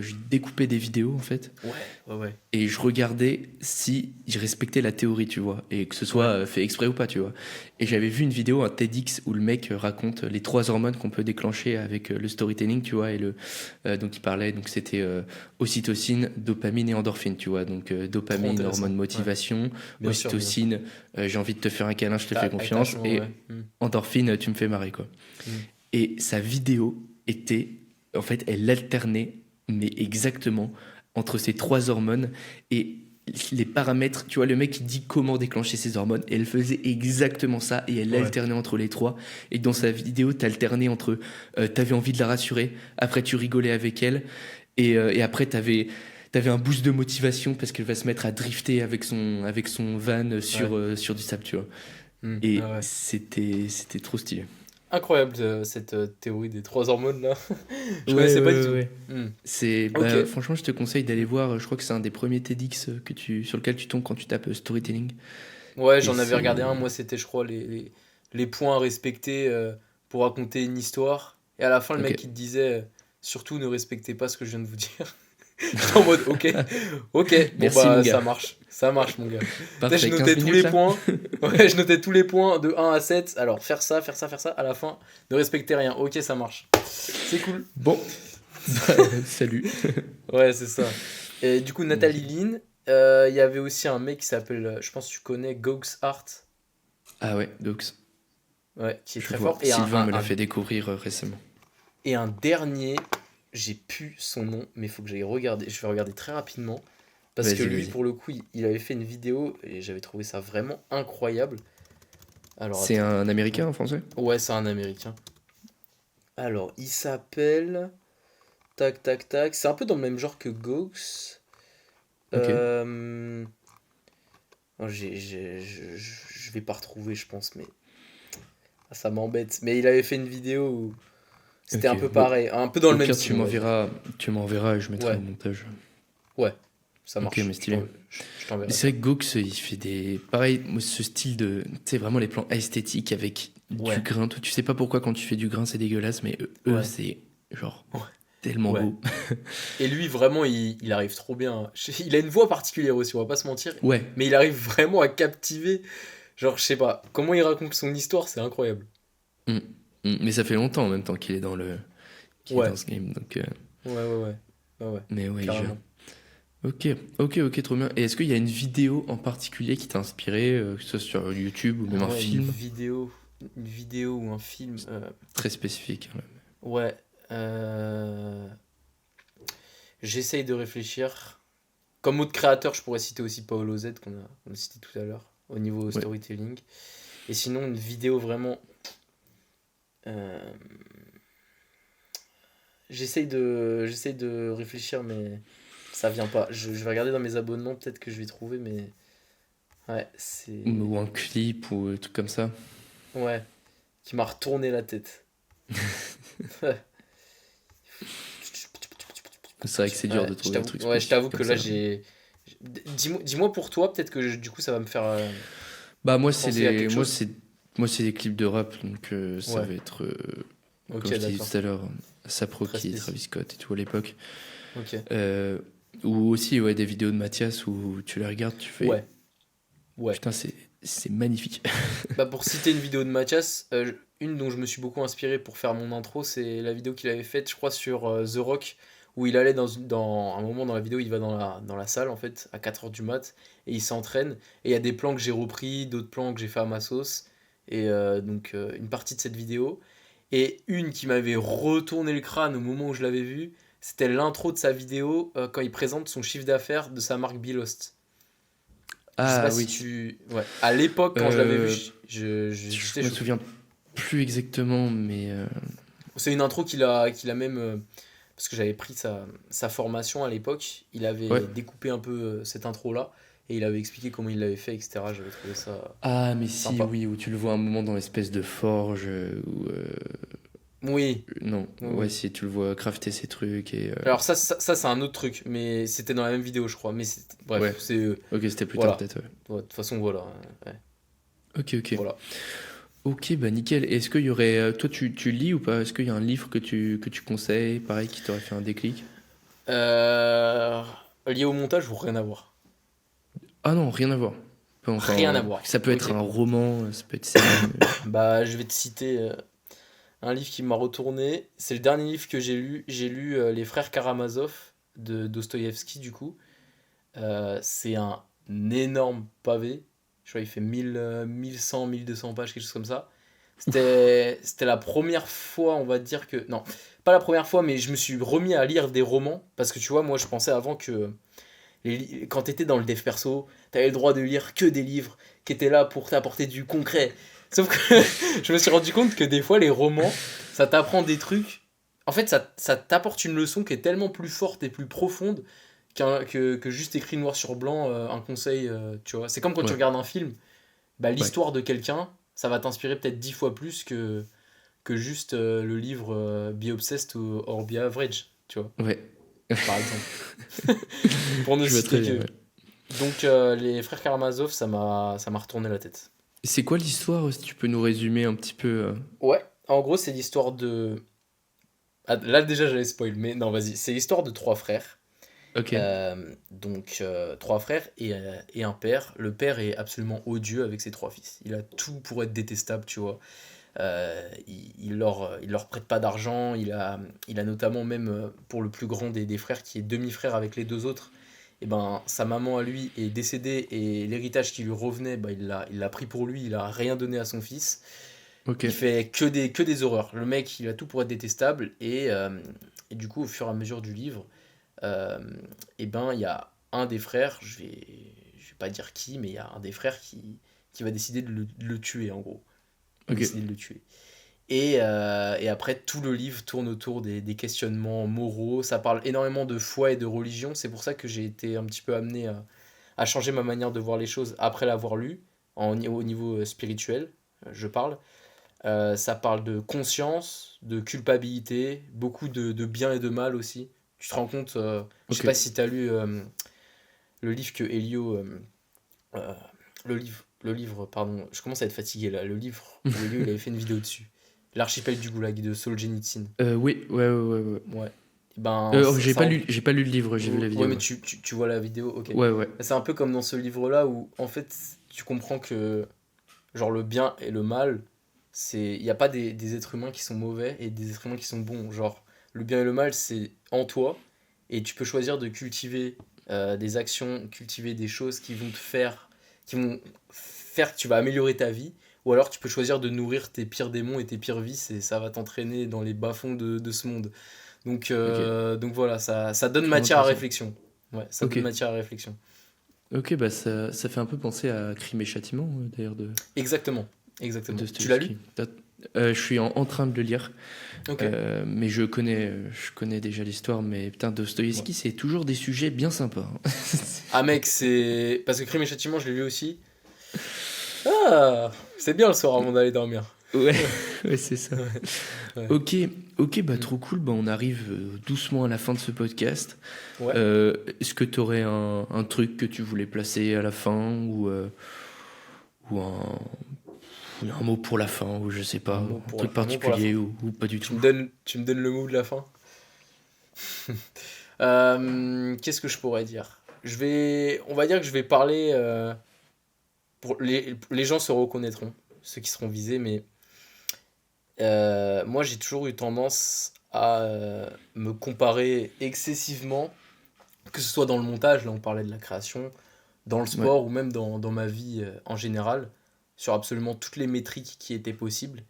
je découpais des vidéos en fait, Ouais. et je regardais si je respectais la théorie, tu vois, et que ce soit Ouais. fait exprès ou pas, tu vois. Et j'avais vu une vidéo, un TEDx, où le mec raconte les 3 hormones qu'on peut déclencher avec le storytelling, tu vois, donc il parlait, donc c'était ocytocine, dopamine et endorphine, tu vois. Donc Trop dopamine, hormone intéressant. Ouais. motivation, Bien sûr, bien sûr. ocytocine, j'ai envie de te faire un câlin, je te fais confiance, Attachement, ouais. et endorphine, tu me fais marrer, quoi. Mm. Et sa vidéo était, en fait, elle alternait, mais exactement, entre ces 3 hormones et les paramètres. Tu vois, le mec, il dit comment déclencher ces hormones, et elle faisait exactement ça, et elle Ouais. alternait entre les 3. Et dans sa Mm. vidéo, t'alternais entre, t'avais envie de la rassurer, après tu rigolais avec elle, et après t'avais un boost de motivation parce qu'elle va se mettre à drifter avec son van Ouais. sur du sable, tu vois. Ah Et ouais. c'était trop stylé. Incroyable cette théorie des 3 hormones là. Je Ouais, connaissais pas ouais, du ouais, tout. ouais. Hmm. Ok. Franchement, je te conseille d'aller voir. Je crois que c'est un des premiers TEDx sur lequel tu tombes quand tu tapes storytelling. Ouais, Et j'en avais regardé un. c'est. Moi, c'était, je crois, les points à respecter pour raconter une histoire. Et à la fin, le Ok. mec, il te disait surtout ne respectez pas ce que je viens de vous dire. J'étais en mode ok, ok, bon Merci, mon bah gars. ça marche mon gars. Tu sais, je Parfait. 15 notais tous minutes les là? points. Ouais, je notais tous les points de 1 à 7. Alors, faire ça, faire ça, faire ça. À la fin, ne respectez rien. Ok, ça marche. C'est cool. Bon. Bah, salut. Ouais, c'est ça. Et du coup, Nathalie Ok. Lynn, il y avait aussi un mec qui s'appelle, je pense que tu connais, Gox Art, Ah ouais, donc ouais, qui est je très vois. fort. Sylvain me l'a fait découvrir récemment. Et un dernier, j'ai plus son nom, mais il faut que j'aille regarder. Je vais regarder très rapidement. Parce que Vas-y, lui, vas-y. pour le coup, il avait fait une vidéo et j'avais trouvé ça vraiment incroyable. Alors C'est attends. un américain en français? Ouais, c'est un américain. Alors, il s'appelle. Tac, tac, tac. C'est un peu dans le même genre que Gox. Ok. Euh... oh, je vais pas retrouver, je pense, mais ah, ça m'embête. Mais il avait fait une vidéo où c'était un Ok. peu Bon. pareil, un peu dans Au le même pire, style, on va dire. tu m'enverras et je mettrai au Ouais, montage. ouais, ça Ok, marche. mais stylé. Je Mais t'enverrai c'est ça. vrai que Gox, il fait des. Pareil, moi, ce style de. Tu sais, vraiment les plans esthétiques avec du Ouais, grain. Tu sais pas pourquoi quand tu fais du grain, c'est dégueulasse, mais ouais, c'est genre ouais, tellement ouais. beau. Et lui, vraiment, il arrive trop bien. Il a une voix particulière aussi, on va pas se mentir. Ouais. Mais il arrive vraiment à captiver. Genre, je sais pas, comment il raconte son histoire, c'est incroyable. Mm. Mais ça fait longtemps en même temps qu'il est dans Ouais, ce game. Donc, ouais. Ouais, ouais, mais ouais, il gère. carrément. Ok, ok, trop bien. Et est-ce qu'il y a une vidéo en particulier qui t'a inspiré, que ce soit sur YouTube ou même Ah un ouais, film une vidéo ou un film. très spécifique, hein. Ouais, euh, j'essaye de réfléchir. Comme autre créateur, je pourrais citer aussi Paolo Z qu'on a cité tout à l'heure, au niveau Ouais. storytelling. Et sinon, une vidéo vraiment. euh, j'essaye de réfléchir, mais ça vient pas. Je vais regarder dans mes abonnements, peut-être que je vais trouver, mais. Ouais, c'est. Ou un clip ou un truc comme ça. Ouais, qui m'a retourné la tête. Ouais, C'est vrai que c'est dur de trouver un truc je spécifique t'avoue comme que là, ça. j'ai. Dis-moi pour toi, peut-être que du coup, ça va me faire Bah penser à quelque chose. moi c'est des clips de rap, donc ça Ouais, va être ok, comme je t'ai dit d'accord. tout à l'heure, Très Saproki, Travis spécifique. Scott et tout à l'époque. Ok. Euh, ou aussi ouais des vidéos de Mathias où tu les regardes, tu fais Ouais, ouais. putain c'est magnifique. Bah pour citer une vidéo de Mathias, une dont je me suis beaucoup inspiré pour faire mon intro, c'est la vidéo qu'il avait faite, je crois, sur The Rock, où il allait dans un moment dans la vidéo, il va dans la salle, en fait, à 4h du mat, et il s'entraîne, et il y a des plans que j'ai repris, d'autres plans que j'ai fait à ma sauce, et une partie de cette vidéo, et une qui m'avait retourné le crâne au moment où je l'avais vue, c'était l'intro de sa vidéo quand il présente son chiffre d'affaires de sa marque Belost. Je sais pas Ah si oui. tu... Ouais. À l'époque, quand je l'avais vu, Euh, j'étais je me choqué. souviens plus exactement, mais C'est une intro qu'il a même... parce que j'avais pris sa formation à l'époque. Il ouais. avait découpé un peu cette intro-là. Et il avait expliqué comment il l'avait fait, etc. J'avais trouvé ça Ah mais si sympa. oui, où tu le vois un moment dans l'espèce de forge où Oui, non, oui, ouais, oui. si tu le vois crafter ses trucs et Alors ça c'est un autre truc. Mais c'était dans la même vidéo, je crois. Mais ouais. bref, c'est... Ok, c'était plus tard voilà. peut-être. Ouais. Ouais, de toute façon, voilà. Ouais, Ok. voilà. Ok, bah nickel. Est-ce qu'il y aurait. Toi, tu lis ou pas? Est-ce qu'il y a un livre que tu conseilles, pareil, qui t'aurait fait un déclic? Euh, Lié au montage ou rien à voir? Ah non, rien à voir. Rien à Enfin, voir. ça peut être Ok. un roman, ça peut être série. Bah, je vais te citer un livre qui m'a retourné. C'est le dernier livre que j'ai lu. J'ai lu Les Frères Karamazov de Dostoïevski, du coup. C'est un énorme pavé. Je crois qu'il fait 1100, 1200 pages, quelque chose comme ça. C'était la première fois, on va dire que... Non, pas la première fois, mais je me suis remis à lire des romans. Parce que tu vois, moi, je pensais avant que quand t'étais dans le dev perso, t'avais le droit de lire que des livres qui étaient là pour t'apporter du concret. Sauf que je me suis rendu compte que des fois, les romans, ça t'apprend des trucs. En fait, ça t'apporte une leçon qui est tellement plus forte et plus profonde que juste écrit noir sur blanc un conseil, tu vois. C'est comme quand tu Ouais, regardes un film, bah, ouais, l'histoire de quelqu'un, ça va t'inspirer peut-être 10 fois plus que juste le livre Be Obsessed or Be Average, tu vois, ouais. par exemple. Pour ne Je vois très citer bien, que. ouais. Donc, les frères Karamazov, ça m'a retourné la tête. C'est quoi l'histoire, si tu peux nous résumer un petit peu Ouais, en gros, c'est l'histoire de. Ah, là, déjà, j'allais spoil, mais non, vas-y. C'est l'histoire de trois frères. Ok, Trois frères et un père. Le père est absolument odieux avec ses trois fils. Il a tout pour être détestable, tu vois. Il leur prête pas d'argent. Il a notamment même, pour le plus grand des frères, qui est demi-frère avec les deux autres, et ben, sa maman à lui est décédée et l'héritage qui lui revenait, bah, il l'a pris pour lui. Il a rien donné à son fils. ok, Il fait que des horreurs. Le mec, il a tout pour être détestable. Et du coup, au fur et à mesure du livre, euh, et ben, il y a un des frères, je vais pas dire qui, mais il y a un des frères qui va décider de le tuer, en gros. Il va ok, décider de le tuer. Et après, tout le livre tourne autour des questionnements moraux. Ça parle énormément de foi et de religion. C'est pour ça que j'ai été un petit peu amené à changer ma manière de voir les choses après l'avoir lu, au niveau spirituel, je parle. Ça parle de conscience, de culpabilité, beaucoup de bien et de mal aussi. Tu te rends compte, je sais ok. pas si tu as lu le livre que Elio. Euh, le livre, pardon, je commence à être fatigué là. Le livre où Elio il avait fait une vidéo dessus. L'archipel du Goulag de Solzhenitsyn. Oui, ouais, ouais, ouais, ouais. Ouais. Ben, Oh, ça, j'ai pas lu le livre, j'ai vu la ouais, vidéo, mais ouais. tu vois la vidéo, ok. Ouais, ouais, C'est un peu comme dans ce livre-là où, en fait, tu comprends que genre le bien et le mal, il n'y a pas des êtres humains qui sont mauvais et des êtres humains qui sont bons. Genre, le bien et le mal, c'est en toi et tu peux choisir de cultiver des actions, cultiver des choses qui vont faire que tu vas améliorer ta vie. Ou alors tu peux choisir de nourrir tes pires démons et tes pires vices et ça va t'entraîner dans les bas-fonds de ce monde. Donc, ok. voilà, ça donne Vraiment matière à intéressant. réflexion. Ouais, ça Ok, donne matière à réflexion. ok, bah ça fait un peu penser à Crime et Châtiment, d'ailleurs, Exactement, de exactement. Tu l'as lu? Dostoïevski. Je suis en train de le lire, Ok. mais je connais déjà l'histoire, mais putain, Ouais. Dostoïevski, c'est toujours des sujets bien sympas, hein. Ah mec, c'est... Parce que Crime et Châtiment, je l'ai lu aussi. Ah, c'est bien le soir avant d'aller dormir. Ouais, ouais, c'est ça. Ouais, ouais. Ok, ok, bah Mm. trop cool. Bah, on arrive doucement à la fin de ce podcast. Ouais. Est-ce que tu aurais un truc que tu voulais placer à la fin ou un mot pour la fin ou je sais Un pas, mot un pour truc un mot pour la fin. particulier ou pas du Tu tout? me donnes, tu me donnes le mot de la fin. Qu'est-ce que je pourrais dire? On va dire que je vais parler. Les gens se reconnaîtront, ceux qui seront visés, mais moi j'ai toujours eu tendance à me comparer excessivement, que ce soit dans le montage, là on parlait de la création, dans le Ouais, sport ou même dans ma vie en général, sur absolument toutes les métriques qui étaient possibles.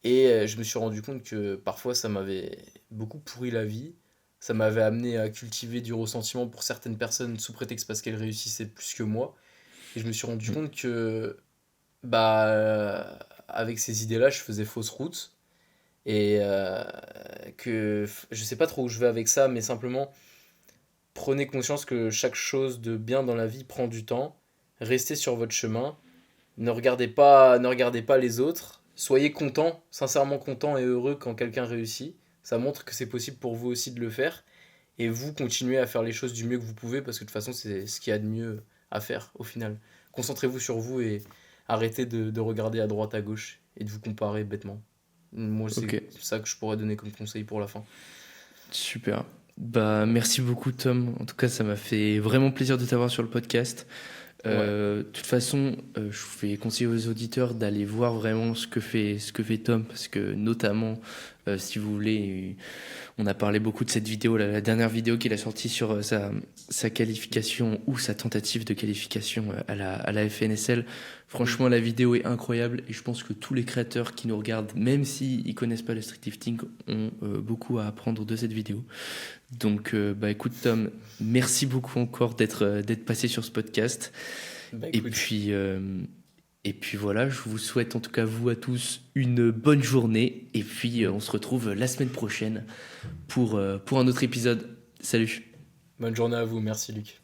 Et je me suis rendu compte que parfois ça m'avait beaucoup pourri la vie. Ça m'avait amené à cultiver du ressentiment pour certaines personnes sous prétexte parce qu'elles réussissaient plus que moi. Et je me suis rendu mm, compte que, bah, avec ces idées-là, je faisais fausse route. Et je sais pas trop où je vais avec ça, mais simplement prenez conscience que chaque chose de bien dans la vie prend du temps. Restez sur votre chemin. Ne regardez pas les autres. Soyez content, sincèrement content et heureux quand quelqu'un réussit. Ça montre que c'est possible pour vous aussi de le faire. Et vous continuez à faire les choses du mieux que vous pouvez parce que de toute façon, c'est ce qu'il y a de mieux à faire au final. Concentrez-vous sur vous et arrêtez de regarder à droite, à gauche. et de vous comparer bêtement. Moi, c'est Ok, ça que je pourrais donner comme conseil pour la fin. super. Bah, merci beaucoup, Tom. En tout cas, ça m'a fait vraiment plaisir de t'avoir sur le podcast. Ouais, De toute façon, je vais conseiller aux auditeurs d'aller voir vraiment ce que fait Tom, parce que notamment, si vous voulez, on a parlé beaucoup de cette vidéo, la dernière vidéo qu'il a sortie sur sa qualification ou sa tentative de qualification à la FNSL. oui. Franchement, la vidéo est incroyable et je pense que tous les créateurs qui nous regardent, même s'ils ne connaissent pas le street lifting, ont beaucoup à apprendre de cette vidéo. Donc, bah écoute, Tom, merci beaucoup encore d'être passé sur ce podcast. Bah Et écoute, puis, euh, et puis voilà, je vous souhaite en tout cas, vous à tous, une bonne journée. Et puis, oui. on se retrouve la semaine prochaine pour un autre épisode. Salut! Bonne journée à vous, merci Luc.